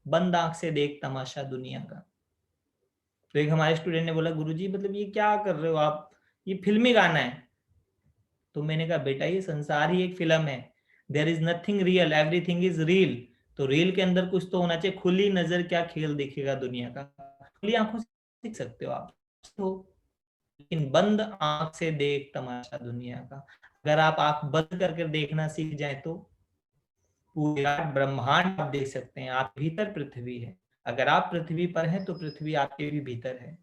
बंद आंख से देख तमाशा दुनिया का। तो एक हमारे स्टूडेंट ने बोला गुरुजी मतलब ये क्या कर रहे हो आप, ये फिल्मी गाना है। तो मैंने कहा बेटा ये संसार ही एक फिल्म है, there is nothing real, everything is reel. तो रील के अंदर कुछ तो होना चाहिए। खुली नजर क्या खेल दिखेगा दुनिया का, खुली आंखों से सीख सकते हो आप तो, लेकिन बंद आंख से देख तमाशा दुनिया का। अगर आप आंख बंद करके देखना सीख जाए तो पूरा ब्रह्मांड आप देख सकते हैं। आप भीतर पृथ्वी है, अगर आप पृथ्वी पर हैं तो पृथ्वी आपके भी भीतर है।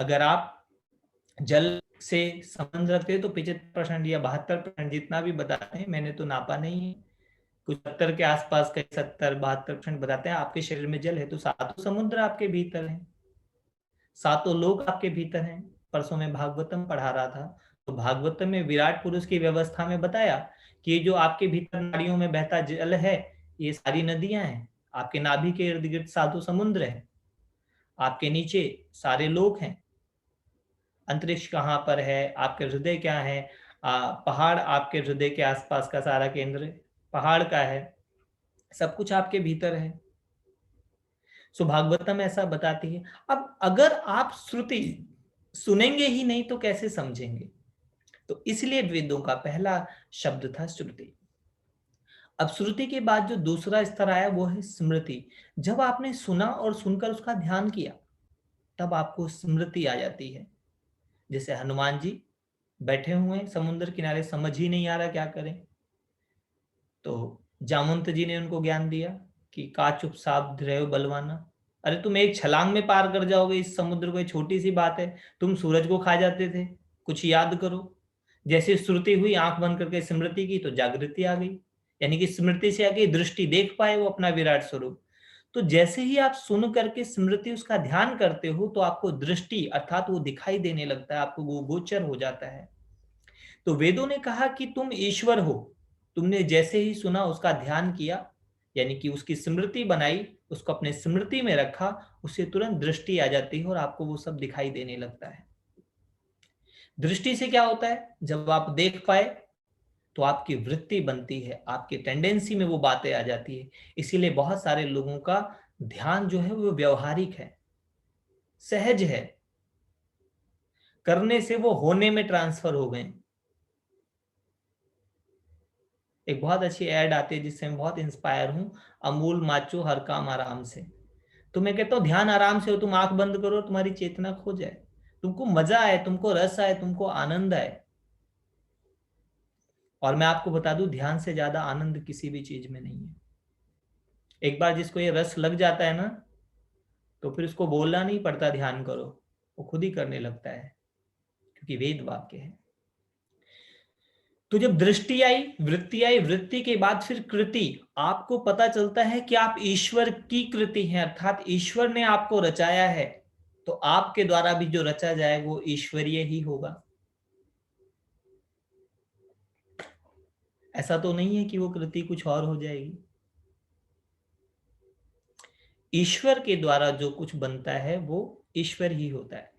अगर आप जल से संबंध रखते हैं तो 75% या 72% जितना भी बताते हैं, मैंने तो नापा नहीं है, कुछ 70 के आसपास, कई 70-72% बताते हैं आपके शरीर में जल है। तो सातों समुद्र आपके भीतर हैं, सातों लोक आपके भीतर हैं। परसों में भागवतम पढ़ा रहा था, तो भागवतम में विराट पुरुष की व्यवस्था में बताया कि ये जो आपके भीतर नाड़ियों में बहता जल है, ये सारी नदियां हैं। आपके नाभि के इर्द गिर्द सातों समुद्र है, आपके नीचे सारे लोक हैं। अंतरिक्ष कहाँ पर है, आपके हृदय क्या है, पहाड़ आपके हृदय के आसपास का सारा केंद्र पहाड़ का है, सब कुछ आपके भीतर है। सो भागवतम ऐसा बताती है। अब अगर आप श्रुति सुनेंगे ही नहीं तो कैसे समझेंगे? तो इसलिए वेदों का पहला शब्द था श्रुति। अब श्रुति के बाद जो दूसरा स्तर आया वो है स्मृति। जब आपने सुना और सुनकर उसका ध्यान किया तब आपको स्मृति आ जाती है। जैसे हनुमान जी बैठे हुए हैं समुद्र किनारे, समझ ही नहीं आ रहा क्या करें, तो जामवंत जी ने उनको ज्ञान दिया कि का चुप साध रहे हो बलवाना, अरे तुम एक छलांग में पार कर जाओगे इस समुद्र को, छोटी सी बात है, तुम सूरज को खा जाते थे, कुछ याद करो। जैसे श्रुति हुई, आंख बंद करके स्मृति की तो जागृति आ गई, यानी कि स्मृति से आगे दृष्टि देख पाए वो अपना विराट स्वरूप। तो जैसे ही आप सुन करके स्मृति उसका ध्यान करते हो तो आपको दृष्टि अर्थात वो दिखाई देने लगता है, आपको वो गोचर हो जाता है। तो वेदों ने कहा कि तुम ईश्वर हो, तुमने जैसे ही सुना उसका ध्यान किया, यानी कि उसकी स्मृति बनाई, उसको अपने स्मृति में रखा, उससे तुरंत दृष्टि आ जाती है और आपको वो सब दिखाई देने लगता है। दृष्टि से क्या होता है, जब आप देख पाए तो आपकी वृत्ति बनती है, आपकी टेंडेंसी में वो बातें आ जाती है। इसीलिए बहुत सारे लोगों का ध्यान जो है वो व्यवहारिक है, सहज है, करने से वो होने में ट्रांसफर हो गए। एक बहुत अच्छी ऐड आती है जिससे मैं बहुत इंस्पायर हूं, अमूल माचो हर काम आराम से। तो मैं कहता हूं ध्यान आराम से हो, तुम आंख बंद करो, तुम्हारी चेतना खो जाए, तुमको मजा आए, तुमको रस आए, तुमको आनंद आए। और मैं आपको बता दूं, ध्यान से ज्यादा आनंद किसी भी चीज में नहीं है। एक बार जिसको ये रस लग जाता है ना, तो फिर उसको बोलना नहीं पड़ता ध्यान करो, वो खुद ही करने लगता है, क्योंकि वेद वाक्य है। तो जब दृष्टि आई, वृत्ति आई, वृत्ति के बाद फिर कृति, आपको पता चलता है कि आप ईश्वर की कृति हैं, अर्थात ईश्वर ने आपको रचाया है, तो आपके द्वारा भी जो रचा जाए वो ईश्वरीय ही होगा। ऐसा तो नहीं है कि वो कृति कुछ और हो जाएगी। ईश्वर के द्वारा जो कुछ बनता है वो ईश्वर ही होता है।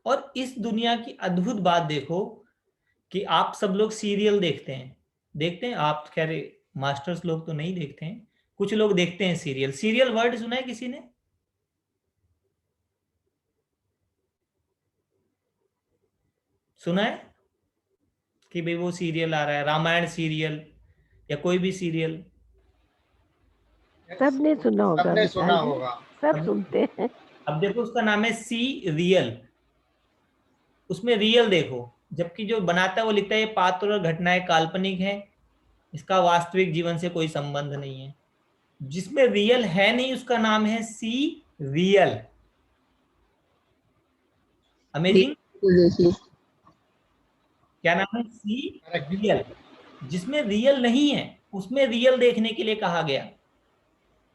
और इस दुनिया की अद्भुत बात देखो कि आप सब लोग सीरियल देखते हैं, देखते हैं आप, खैर मास्टर्स लोग तो नहीं देखते हैं, कुछ लोग देखते हैं सीरियल। सीरियल वर्ड सुना है किसी ने? सुना है कि भाई वो सीरियल आ रहा है, रामायण सीरियल या कोई भी सीरियल? सबने सुना होगा सबने सुना विशाल जी, होगा। सब अब सुनते हैं। अब देखो उसका नाम है सी रियल, उसमें रियल देखो, जबकि जो बनाता है वो लिखता है ये पात्र और घटनाएं काल्पनिक हैं, इसका वास्तविक जीवन से कोई संबंध नहीं है। जिसमें रियल है नहीं उसका नाम है सी रियल। अमेजिंग। बिल्कुल देखिए। क्या नाम है? See correct. रियल। जिसमें रियल नहीं है उसमें रियल देखने के लिए कहा गया।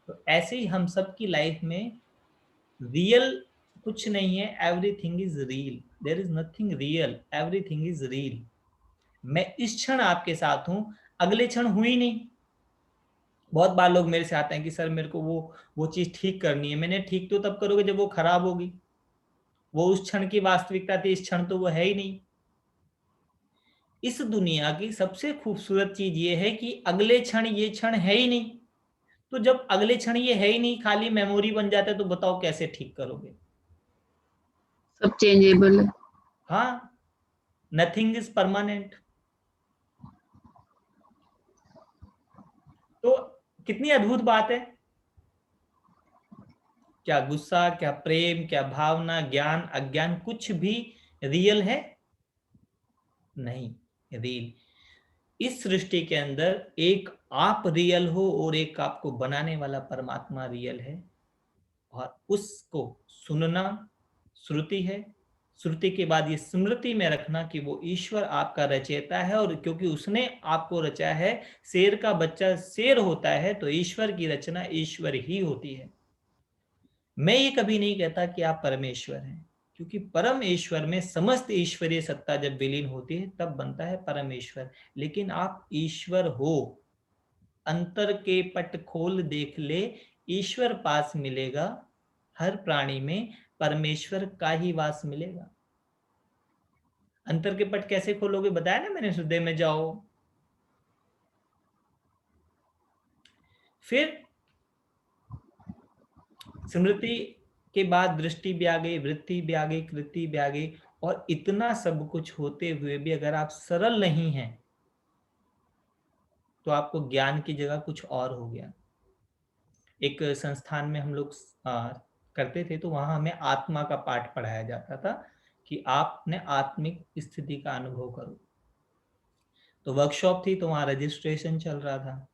तो ऐसे ही हम सब की लाइफ में रियल कुछ नहीं है, everything is real, there is nothing real, everything is real. मैं इस क्षण आपके साथ हूं, अगले क्षण हुई नहीं। बहुत बार लोग मेरे से आते हैं कि सर मेरे को वो चीज ठीक करनी है। मैंने ठीक तो तब करोगे जब वो खराब होगी, वो उस क्षण की वास्तविकता थी, इस क्षण तो वो है ही नहीं। इस दुनिया की सबसे खूबसूरत चीज ये है कि अगले क्षण ये क्षण है ही नहीं। तो जब अगले क्षण ये है ही नहीं, खाली मेमोरी बन जाता है, तो बताओ कैसे ठीक करोगे? सब चेंजेबल है। हाँ, नथिंग इज परमानेंट। तो कितनी अद्भुत बात है। क्या गुस्सा, क्या प्रेम, क्या भावना, ज्ञान, अज्ञान, कुछ भी रियल है नहीं। रियल इस सृष्टि के अंदर एक आप रियल हो और एक आपको बनाने वाला परमात्मा रियल है। और उसको सुनना श्रुति है, श्रुति के बाद ये स्मृति में रखना कि वो ईश्वर आपका रचयिता है, और क्योंकि उसने आपको रचा है, शेर का बच्चा शेर होता है, तो ईश्वर की रचना ईश्वर ही होती है। मैं ये कभी नहीं कहता कि आप परमेश्वर हैं, क्योंकि परम ईश्वर में समस्त ईश्वरीय सत्ता जब विलीन होती है तब बनता है परमेश्वर। लेकिन आप ईश्वर हो, अंतर के पट खोल देख ले, ईश्वर पास मिलेगा, हर प्राणी में परमेश्वर का ही वास मिलेगा। अंतर के पट कैसे खोलोगे, बताया ना मैंने, हृदय में जाओ। फिर स्मृति के बाद दृष्टि भी आ गई, वृत्ति भी आ गई, कृति भी आ गई, और इतना सब कुछ होते हुए भी अगर आप सरल नहीं हैं तो आपको ज्ञान की जगह कुछ और हो गया। एक संस्थान में हम लोग करते थे, तो वहां हमें आत्मा का पाठ पढ़ाया जाता था कि आप अपने आत्मिक स्थिति का अनुभव करो। तो वर्कशॉप थी, तो वहाँ रजिस्ट्रेशन चल रहा था।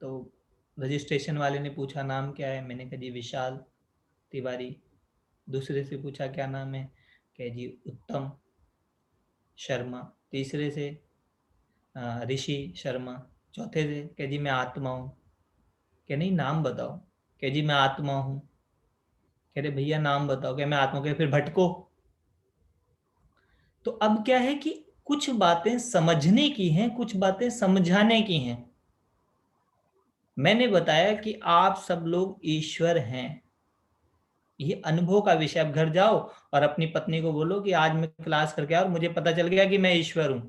तो रजिस्ट्रेशन वाले ने पूछा नाम क्या है, मैंने कहा जी विशाल तिवारी। दूसरे से पूछा क्या नाम है, कह जी उत्तम शर्मा। तीसरे से ऋषि शर्मा। चौथे से कह जी मैं आत्मा हूँ। कह नहीं नाम बताओ। कह जी मैं आत्मा हूँ। कह रहे भैया नाम बताओ। कह मैं आत्मा। कह फिर भटको। तो अब क्या है कि कुछ बातें समझने की हैं, कुछ बातें समझाने की हैं। मैंने बताया कि आप सब लोग ईश्वर हैं, ये अनुभव का विषय। अब घर जाओ और अपनी पत्नी को बोलो कि आज मैं क्लास करके आया और मुझे पता चल गया कि मैं ईश्वर हूं।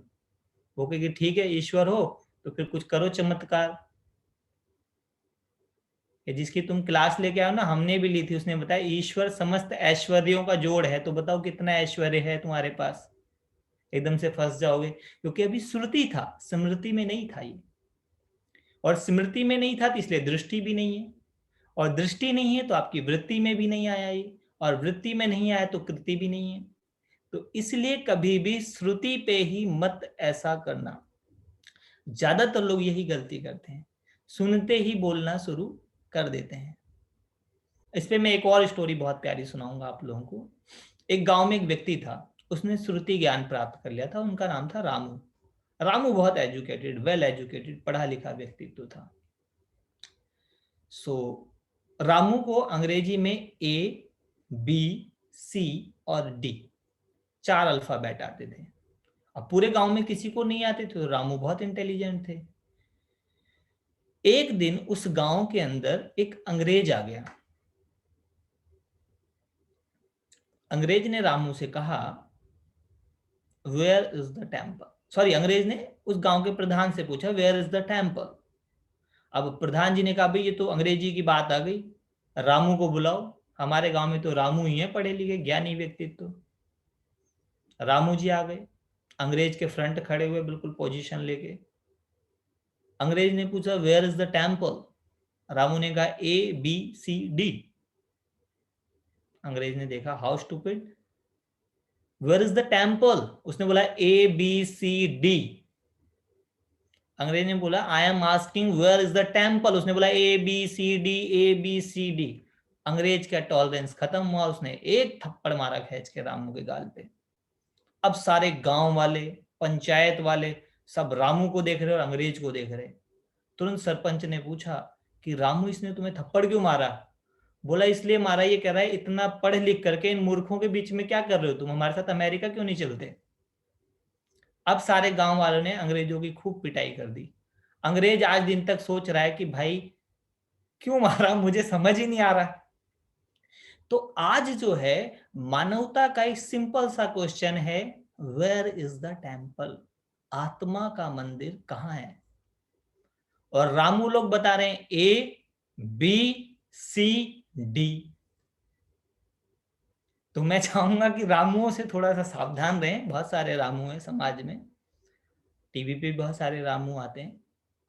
वो कहेगी ठीक है ईश्वर हो तो फिर कुछ करो चमत्कार। कि जिसकी तुम क्लास लेके आओ ना, हमने भी ली थी, उसने बताया ईश्वर समस्त ऐश्वर्यों का जोड़ है। तो बताओ कितना ऐश्वर्य है तुम्हारे पास। एकदम से फंस जाओगे, क्योंकि अभी श्रुति था, स्मृति में नहीं था ये। और स्मृति में नहीं था तो इसलिए दृष्टि भी नहीं है, और दृष्टि नहीं है तो आपकी वृत्ति में भी नहीं आया ये, और वृत्ति में नहीं आया तो कृति भी नहीं है। तो इसलिए कभी भी श्रुति पे ही मत ऐसा करना। ज्यादातर लोग यही गलती करते हैं, सुनते ही बोलना शुरू कर देते हैं। इस पे मैं एक और स्टोरी बहुत प्यारी सुनाऊंगा आप लोगों को। एक गांव में एक व्यक्ति था, उसने श्रुति ज्ञान प्राप्त कर लिया था। उनका नाम था रामू। रामू बहुत एजुकेटेड, वेल एजुकेटेड, पढ़ा लिखा व्यक्तित्व था। सो रामू को अंग्रेजी में ए, बी, सी और डी 4 अल्फाबेट आते थे। अब पूरे गांव में किसी को नहीं आते थे, तो रामू बहुत इंटेलिजेंट थे। एक दिन उस गांव के अंदर एक अंग्रेज आ गया। अंग्रेज ने रामू से कहा where is the temple. Sorry, अंग्रेज ने उस गांव के प्रधान से पूछा वेयर इज द टेम्पल। अब प्रधान जी ने कहा भाई ये तो अंग्रेजी की बात आ गई, रामू को बुलाओ। हमारे गांव में तो रामू ही है पढ़े लिखे ज्ञानी व्यक्तित्व। रामू जी आ गए, अंग्रेज के फ्रंट खड़े हुए बिल्कुल पोजीशन लेके। अंग्रेज ने पूछा where is the temple. Ramu ने कहा ए बी सी डी। अंग्रेज ने देखा how stupid, where is the temple. उसने बोला ए बी सी डी। अंग्रेज ने बोला I am asking where is the temple. उसने बोला A B C D, A B C D. अंग्रेज का टॉलरेंस खत्म हुआ, उसने एक थप्पड़ मारा खींच के रामू के गाल पे। अब सारे गांव वाले, पंचायत वाले सब रामू को देख रहे और अंग्रेज को देख रहे। तुरंत सरपंच ने पूछा कि रामू इसने तुम्हें थप्पड़ क्यों मारा। बोला इसलिए मारा, ये कह रहा है इतना पढ़ लिख करके इन मूर्खों के बीच में क्या कर रहे हो तुम, हमारे साथ अमेरिका क्यों नहीं चलते। अब सारे गांव वालों ने अंग्रेजों की खूब पिटाई कर दी। अंग्रेज आज दिन तक सोच रहा है कि भाई क्यों मारा, मुझे समझ ही नहीं आ रहा। तो आज जो है मानवता का एक सिंपल सा क्वेश्चन है, वेयर इज द टेम्पल। आत्मा का मंदिर कहाँ है। और रामू लोग बता रहे हैं ए बी सी डी। तो मैं चाहूंगा कि रामुओं से थोड़ा सा सावधान रहें। बहुत सारे रामू हैं समाज में, टीवी पे बहुत सारे रामू आते हैं।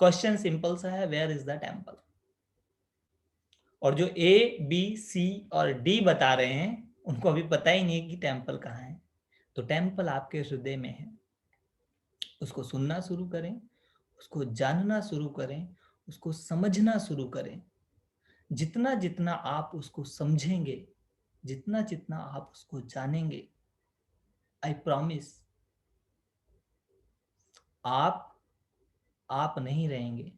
क्वेश्चन सिंपल सा है, वेयर इज द टेम्पल। और जो ए बी सी और डी बता रहे हैं उनको अभी पता ही नहीं कि टेम्पल कहाँ है। तो टेम्पल आपके हृदय में है, उसको सुनना शुरू करें, उसको जानना शुरू करें, उसको समझना शुरू करें। जितना जितना आप उसको समझेंगे, जितना जितना आप उसको जानेंगे, आई प्रॉमिस आप नहीं रहेंगे,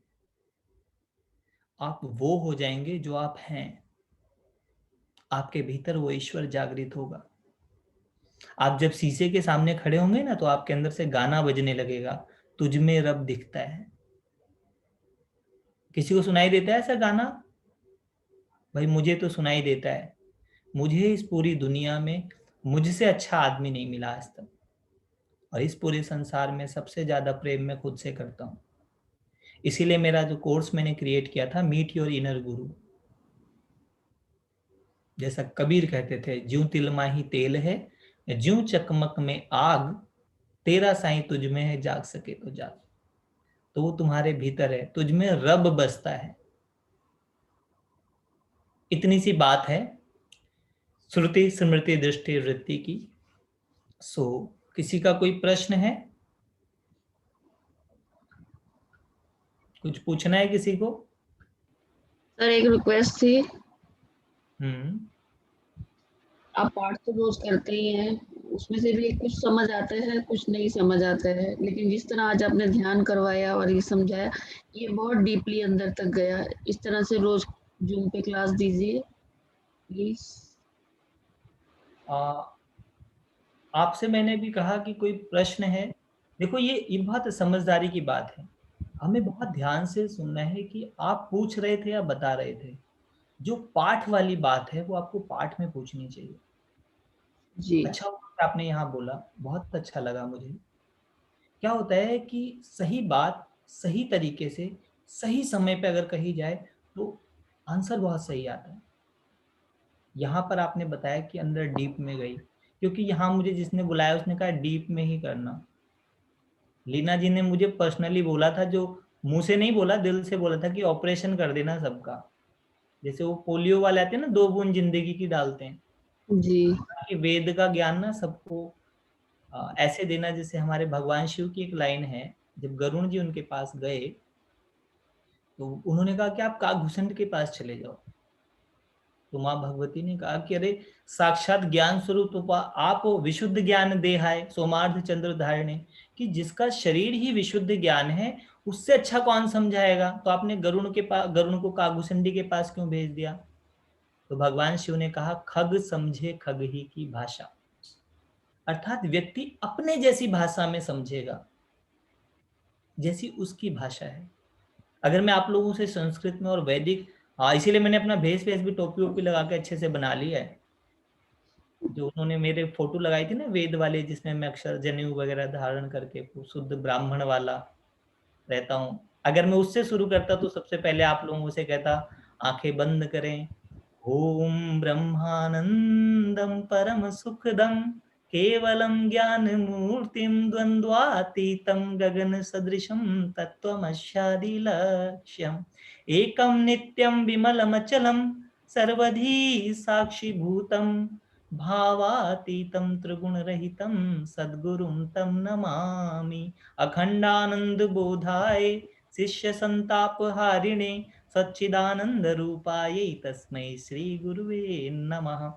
आप वो हो जाएंगे जो आप हैं। आपके भीतर वो ईश्वर जागृत होगा। आप जब शीशे के सामने खड़े होंगे ना, तो आपके अंदर से गाना बजने लगेगा, तुझ में रब दिखता है। किसी को सुनाई देता है ऐसा गाना? भाई मुझे तो सुनाई देता है। मुझे इस पूरी दुनिया में मुझसे अच्छा आदमी नहीं मिला आज तक, और इस पूरे संसार में सबसे ज्यादा प्रेम मैं खुद से करता हूं। इसीलिए मेरा जो कोर्स मैंने क्रिएट किया था, मीट योर इनर गुरु। जैसा कबीर कहते थे, ज्यों तिल माही तेल है, ज्यों चकमक में आग, तेरा साईं तुझ में है, जाग सके तो जाग। तो वो तुम्हारे भीतर है, तुझ में रब बसता है। इतनी सी बात है श्रुति स्मृति दृष्टि वृत्ति की। सो किसी का कोई प्रश्न है? कुछ पूछना है किसी को? सर एक रिक्वेस्ट थी। आप पाठ तो रोज करते ही हैं, उसमें से भी कुछ समझ आते हैं कुछ नहीं समझ आते हैं, लेकिन जिस तरह आज आपने ध्यान करवाया और ये समझाया, ये बहुत डीपली अंदर तक गया। इस तरह से रोज जूम पे क्लास दीजिए प्लीज। आपसे मैंने भी कहा कि कोई प्रश्न है। देखो ये बहुत समझदारी की बात है। हमें बहुत ध्यान से सुनना है कि आप पूछ रहे थे या बता रहे थे। जो पाठ वाली बात है वो आपको पाठ में पूछनी चाहिए। जी अच्छा हुआ कि आपने यहाँ बोला, बहुत अच्छा लगा मुझे। क्या होता है कि सही बात सही तरीके से सही समय पे अगर कही जाए तो आंसर बहुत सही आता है। यहाँ पर आपने बताया कि अंदर डीप में गई, क्योंकि यहाँ मुझे जिसने बुलाया उसने कहा डीप में ही करना। लीना जी ने मुझे पर्सनली बोला था, जो मुंह से नहीं बोला, दिल से बोला था कि ऑपरेशन कर देना सबका। जैसे वो पोलियो वाले आते हैं ना, 2 बूंद जिंदगी की डालते हैं, जी कि वेद का ज्ञान ना सबको ऐसे देना। जैसे हमारे भगवान शिव की एक लाइन है, जब गरुण जी उनके पास गए तो उन्होंने कहा कि आप काकभूषण के पास चले जाओ। तो माँ भगवती ने कहा कि अरे साक्षात ज्ञान स्वरूप तो आप विशुद्ध ज्ञान देहाय सोमार्थ चंद्र धारणे, कि जिसका शरीर ही विशुद्ध ज्ञान है उससे अच्छा कौन समझाएगा। तो आपने गरुण को काकभूषणी के पास क्यों भेज दिया? तो भगवान शिव ने कहा खग समझे खग ही की भाषा, अर्थात व्यक्ति अपने जैसी भाषा में समझेगा जैसी उसकी भाषा है। अगर मैं आप लोगों से संस्कृत में और वैदिक, इसीलिए मैंने अपना भेष भी टोपी वोपी लगा के अच्छे से बना लिया है। जो उन्होंने मेरे फोटो लगाई थी ना वेद वाले, जिसमें मैं अक्षर जनेऊ वगैरह धारण करके शुद्ध ब्राह्मण वाला रहता हूँ। अगर मैं उससे शुरू करता तो सबसे पहले आप लोगों से कहता आंखें बंद करें। ओम ब्रह्मानंदम परम सुखदम केवलम ज्ञान मूर्तिम द्वंद्वातीतम गगन सदृशम तत्वमस्यादि लक्ष्यम एकम नित्यम विमलमचलम सर्वधी साक्षिभूतम भावातीतं त्रिगुणरहितं सद्गुरुं तं नमामि अखंडानंद बोधाय शिष्य संतापहारिणे सच्चिदानंद रूपाय तस्मै श्री गुरुवे नमः।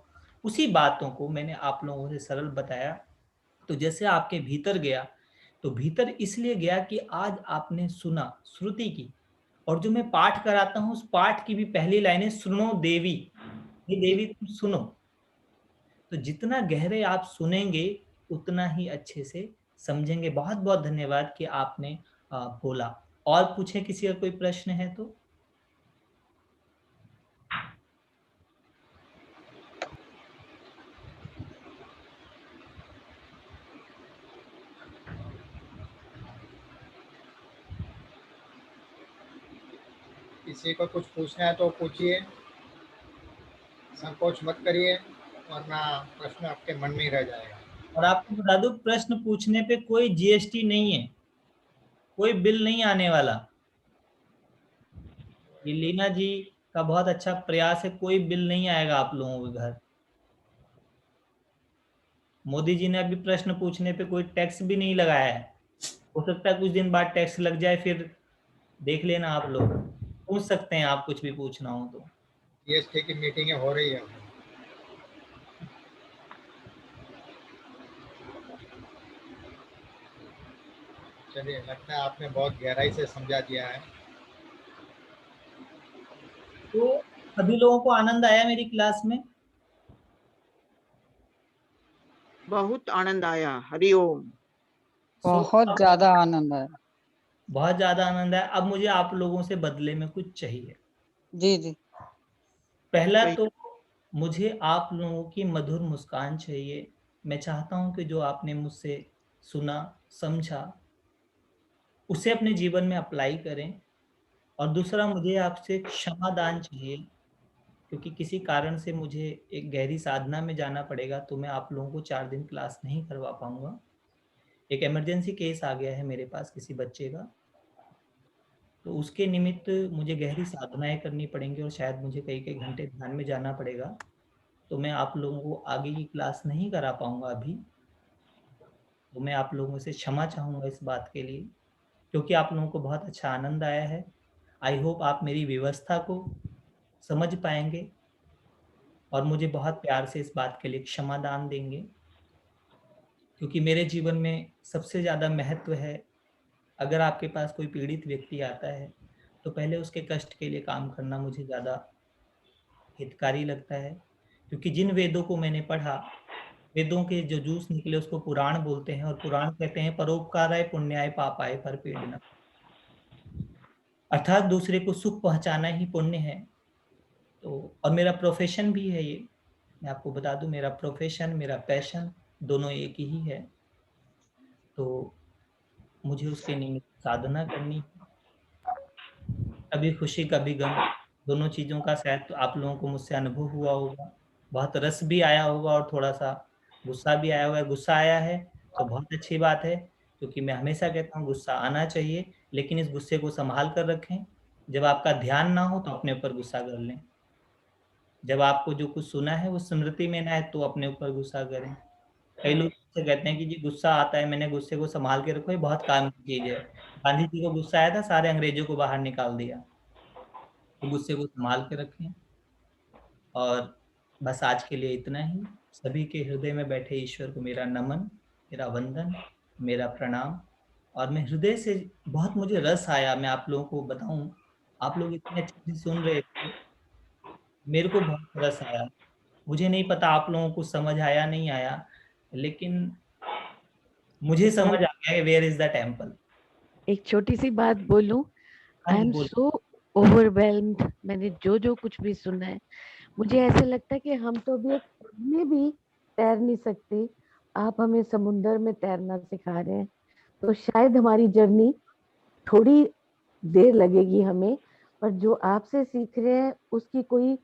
उसी बातों को मैंने आप लोगों से सरल बताया। तो जैसे आपके भीतर गया, तो भीतर इसलिए गया कि आज आपने सुना श्रुति की, और जो मैं पाठ कराता हूँ उस पाठ की भी पहली लाइन है सुनो देवी, ये देवी तुम सुनो। तो जितना गहरे आप सुनेंगे उतना ही अच्छे से समझेंगे। बहुत बहुत धन्यवाद कि आपने बोला। और पूछे किसी का कोई प्रश्न है तो? किसी को कुछ पूछना है तो पूछिए, संकोच मत करिए, वरना प्रश्न आपके मन में ही रह जाएगा। और आपको बता दूं, प्रश्न पूछने पे कोई जीएसटी नहीं है, कोई बिल नहीं आने वाला। ये लीना जी का बहुत अच्छा प्रयास है, कोई बिल नहीं आएगा आप लोगों के घर। मोदी जी ने अभी प्रश्न पूछने पे कोई टैक्स भी नहीं लगाया है। हो सकता है कुछ दिन बाद टैक्स लग जाए, फिर देख लेना। आप लोग पूछ सकते हैं, आप कुछ भी पूछना हो तो। जीएसटी की मीटिंगें हो रही है। चलिए, लगता है आपने बहुत गहराई से समझा दिया है। तो सभी लोगों को आनंद आया मेरी क्लास में? बहुत आनंद आया। हरिओम। बहुत ज्यादा आनंद है। बहुत ज्यादा आनंद आया। अब मुझे आप लोगों से बदले में कुछ चाहिए। जी जी। पहला वही। तो मुझे आप लोगों की मधुर मुस्कान चाहिए। मैं चाहता हूं कि जो आपने मुझसे सुना समझा उसे अपने जीवन में अप्लाई करें। और दूसरा, मुझे आपसे क्षमादान चाहिए, क्योंकि किसी कारण से मुझे एक गहरी साधना में जाना पड़ेगा, तो मैं आप लोगों को 4 दिन क्लास नहीं करवा पाऊंगा। एक इमरजेंसी केस आ गया है मेरे पास किसी बच्चे का, तो उसके निमित्त मुझे गहरी साधनाएं करनी पड़ेंगी और शायद मुझे कई कई घंटे ध्यान में जाना पड़ेगा। तो मैं आप लोगों को आगे की क्लास नहीं करा पाऊंगा अभी। तो मैं आप लोगों से क्षमा चाहूँगा इस बात के लिए। क्योंकि आप लोगों को बहुत अच्छा आनंद आया है। आई होप आप मेरी व्यवस्था को समझ पाएँगे और मुझे बहुत प्यार से इस बात के लिए क्षमादान देंगे। क्योंकि मेरे जीवन में सबसे ज़्यादा महत्व है, अगर आपके पास कोई पीड़ित व्यक्ति आता है, तो पहले उसके कष्ट के लिए काम करना मुझे ज़्यादा हितकारी लगता है। क्योंकि जिन वेदों को मैंने पढ़ा, वेदों के जो जूस निकले उसको पुराण बोलते हैं और पुराण कहते हैं परोपकाराय पुण्याय पापाय परपीडनम। अर्थात दूसरे को सुख पहुँचाना ही पुण्य है। तो और मेरा प्रोफ़ेशन भी है ये। मैं आपको बता दूँ मेरा प्रोफ़ेशन, मेरा पैशन दोनों एक ही है। तो मुझे उसके निमित्त साधना करनी है। कभी खुशी, कभी गम, दोनों चीज़ों का शायद तो आप लोगों को मुझसे अनुभव हुआ होगा। बहुत रस भी आया होगा और थोड़ा-सा गुस्सा भी आया होगा। गुस्सा आया है तो बहुत अच्छी बात है, क्योंकि मैं हमेशा कहता हूँ गुस्सा आना चाहिए, लेकिन इस गुस्से को सँभाल कर रखें। जब आपका ध्यान ना हो तो अपने ऊपर गुस्सा कर लें। जब आपको जो कुछ सुना है वो स्मृति में ना आए तो अपने ऊपर गुस्सा करें। कई लोग मुझसे कहते हैं कि जी गुस्सा आता है, मैंने गुस्से को सँभाल के रखो, ये बहुत काम की चीज़ है। गांधी जी को गुस्सा आया था, सारे अंग्रेज़ों को बाहर निकाल दिया। तो गुस्से को सँभाल के रखें और बस आज के लिए इतना ही। सभी के हृदय में बैठे ईश्वर को मेरा नमन, मेरा वंदन, मेरा प्रणाम और मैं हृदय से बहुत मुझे रस आया, मैं आप लोगों को बताऊँ, आप लोग इतने अच्छे से सुन रहे थे, मेरे को बहुत रस आया। मुझे नहीं पता आप लोगों को समझ आया, नहीं आया, लेकिन मुझे समझ आ गया कि वेयर इज़ द टेम्पल। एक छोटी सी बात बोलूं, हाँ आई जी, एम बोलिए। सो ओवरवेल्म्ड। मैंने जो जो कुछ भी सुना है, मुझे ऐसे लगता है कि हम तो अभी एक पग में भी तैर नहीं सकते, आप हमें समुंदर में तैरना सिखा रहे हैं। तो शायद हमारी जर्नी थोड़ी देर लगेगी हमें, पर जो आपसे सीख रहे हैं उसकी कोई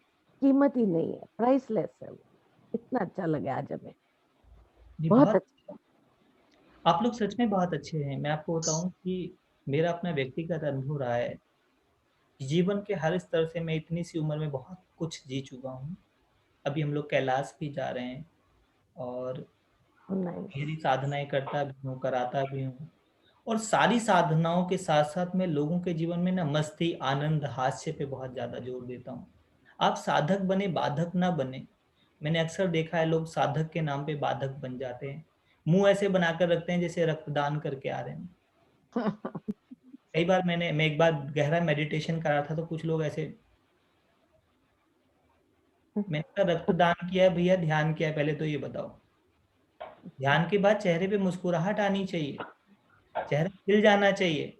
कीमत ही नहीं है, प्राइसलेस है वो। इतना अच्छा लगा आज हमें, जी, बहुत बहुत अच्छा। आप लोग सच में बहुत अच्छे हैं। मैं आपको बताऊँ कि मेरा अपना व्यक्तिगत अनुभव रहा है। जीवन के हर स्तर से मैं इतनी सी उम्र में बहुत कुछ जी चुका हूँ। अभी हम लोग कैलाश भी जा रहे हैं और नाइस। गहरी साधनाएँ करता भी हूँ, कराता भी हूँ और सारी साधनाओं के साथ-साथ मैं लोगों के जीवन में ना मस्ती, आनंद, हास्य पे बहुत ज़्यादा जोर देता हूँ। आप साधक बने, बाधक ना बने। मैंने अक्सर देखा है लोग साधक के नाम पे बाधक बन जाते हैं। मुँह ऐसे बनाकर रखते हैं जैसे रक्तदान करके आ रहे हैं। कई बार मैं एक बार गहरा मेडिटेशन कर रहा था तो कुछ लोग ऐसे मैंने कहा रक्तदान किया है भैया, ध्यान किया है पहले तो ये बताओ? ध्यान के बाद चेहरे पे मुस्कुराहट आनी चाहिए, चेहरा खिल जाना चाहिए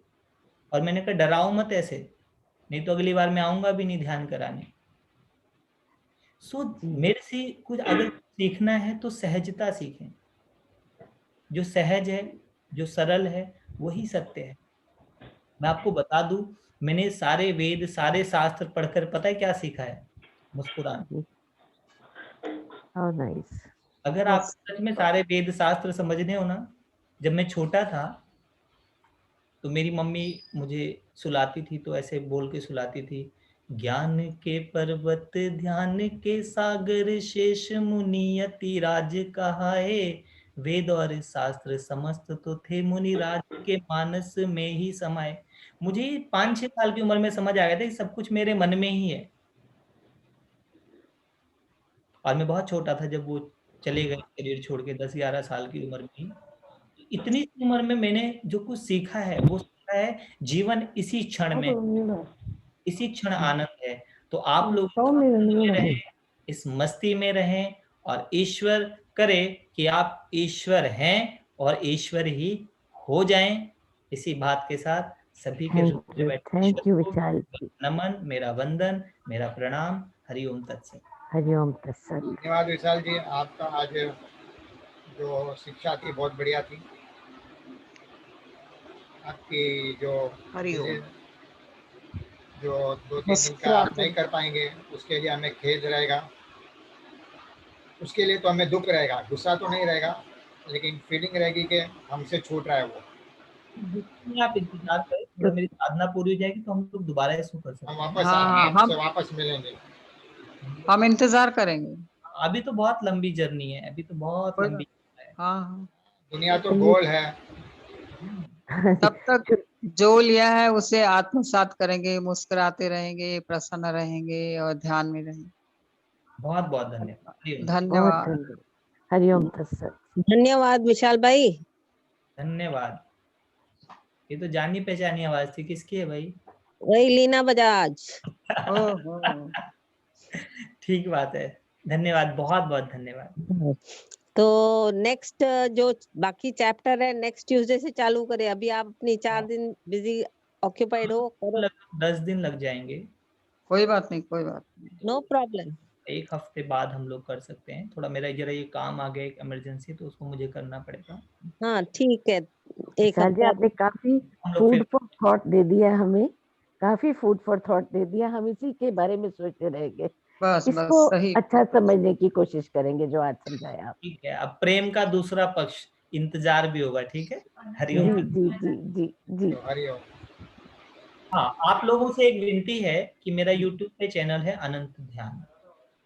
और मैंने कहा डराओ मत ऐसे, नहीं तो अगली बार मैं आऊँगा भी नहीं ध्यान कराने। मेरे से कुछ अगर सीखना है तो सहजता सीखें। जो सहज है, जो सरल है, वही सत्य है। मैं आपको बता दूँ, मैंने सारे वेद, सारे शास्त्र पढ़कर पता है क्या सीखा है? मुस्कुराना। How nice. अगर आपको सच में सारे वेद शास्त्र समझने हो ना, जब मैं छोटा था, तो मेरी मम्मी मुझे सुलाती थी तो ऐसे बोल के सुलाती थी, ज्ञान के पर्वत ध्यान के सागर शेष मुनि अति राज कहाए, वेद और शास्त्र समस्त तो थे मुनि राज के मानस में ही समाये। मुझे 5-6 साल की उम्र में समझ आ गया था कि सब कुछ मेरे मन में ही है। और मैं बहुत छोटा था जब वो चले गए करियर छोड़ के 10-11 साल की उम्र में ही। इतनी सी उम्र में मैंने जो कुछ सीखा है, वो सीखा है जीवन इसी क्षण में, इसी क्षण आनंद है। तो आप लोग इस आनंद में रहें, इस मस्ती में रहें और ईश्वर करे कि आप ईश्वर हैं और ईश्वर ही हो जाएँ। इसी बात के साथ सभी के हृदय में बैठे थैंक ईश्वर यू को विशाल जी। मेरा नमन, मेरा वंदन, मेरा प्रणाम। हरि ओम तत्सत। हरिओम तत्सत। धन्यवाद विशाल जी, आपका आज जो शिक्षा थी बहुत बढ़िया थी। आपकी जो हरिओम। जो 2-3 दिन का आप नहीं कर पाएंगे उसके लिए हमें खेद रहेगा, उसके लिए तो हमें दुख रहेगा, गुस्सा तो नहीं रहेगा, लेकिन फीलिंग रहेगी कि हमसे छूट रहा है वो। देखिए, आप इंतज़ार करें, थोड़ा मेरी साधना पूरी हो जाएगी तो हम लोग दोबारा इसको कर हम सकते हैं। वापस हाँ आपसे वापस मिलेंगे। हम इंतजार करेंगे। अभी तो बहुत लंबी जर्नी है, अभी तो बहुत कोई लंबी बात- हाँ हाँ दुनिया तो गोल है। तब तक जो लिया है उसे आत्मसात करेंगे, मुस्कुराते रहेंगे, प्रसन्न रहेंगे और ध्यान में रहेंगे। बहुत बहुत धन्यवाद। हरिओम। बहुत धन्यवाद। धन्यवाद। हरिओम तत्सत। धन्यवाद विशाल भाई। धन्यवाद। ये तो जानी पहचानी आवाज थी, किसकी है भाई? वही लीना बजाज। ओहो। ठीक बात है। धन्यवाद, बहुत बहुत धन्यवाद। तो नेक्स्ट जो बाकी चैप्टर है नेक्स्ट ट्यूसडे से चालू करें। अभी आप अपनी 4 दिन बिजी ऑक्यूपाइड हो, करो। 10 दिन लग जाएंगे। कोई बात नहीं, कोई बात नहीं। No problem. 1 हफ्ते बाद हम लोग कर सकते हैं। थोड़ा मेरा जरा ये काम आ गया एक इमरजेंसी, तो उसको मुझे करना पड़ेगा। हाँ ठीक है। एक विशाल जी हफ्ता आपने काफी हम लोग फूड फिर फॉर थॉट दे दिया हमें, काफी फूड फॉर थॉट दे दिया। हम इसी के बारे में सोचते रहेंगे, बस इसको सही। अच्छा समझने की कोशिश करेंगे जो आज समझाया आप। ठीक है। अब प्रेम का दूसरा पक्ष इंतजार भी होगा, ठीक है? जी हरिओम। जी जी जी जी। तो हरिओम। हाँ, आप लोगों से एक विनती है कि मेरा YouTube पे चैनल है अनंत ध्यान,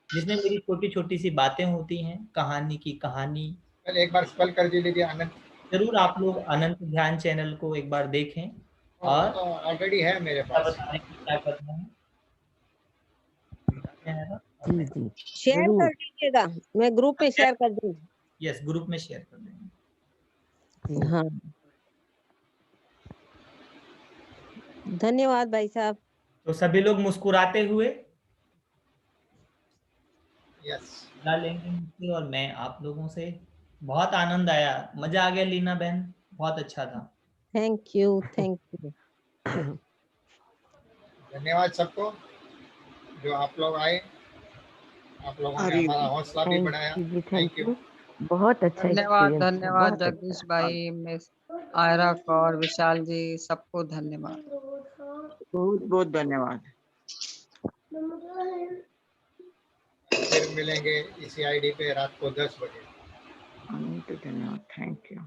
जिसमें मेरी छोटी-छोटी सी बातें होती हैं, कहानी की कहानी। पहले एक बार स्पेल कर दीजिए अनंत। ज़रूर आप लोग अनंत ध्यान चैनल को एक बार देखें वो और तो ऑलरेडी है मेरे क्या पास। बताएं कि क्या करना है। जी जी शेयर जरूर। कर दीजिएगा, मैं ग्रुप पे शेयर कर दूंगी। यस, ग्रुप में शेयर कर देंगे। जी हाँ धन्यवाद भाई साहब। तो सभी लोग मुस्कुराते हुए यस। ला लेंगे मुझसे और मैं आप लोगों से। बहुत आनंद आया, मजा आ गया लीना बहन, बहुत अच्छा था। Thank you, thank you. धन्यवाद सबको जो आप लोग आए। आप लोगों ने हरि हमारा ओम। हौसला भी थैंक बढ़ाया। यू जी, थैंक थैंक यू। यू। बहुत अच्छा धन्यवाद, एक्सपीरियंस था, धन्यवाद बहुत जगदीश अच्छा। भाई, मिस आयरा और विशाल जी, सबको धन्यवाद। बहुत बहुत धन्यवाद। फिर मिलेंगे इसी आईडी पे रात को 10 बजे। अनंत धन्यवाद। Thank you.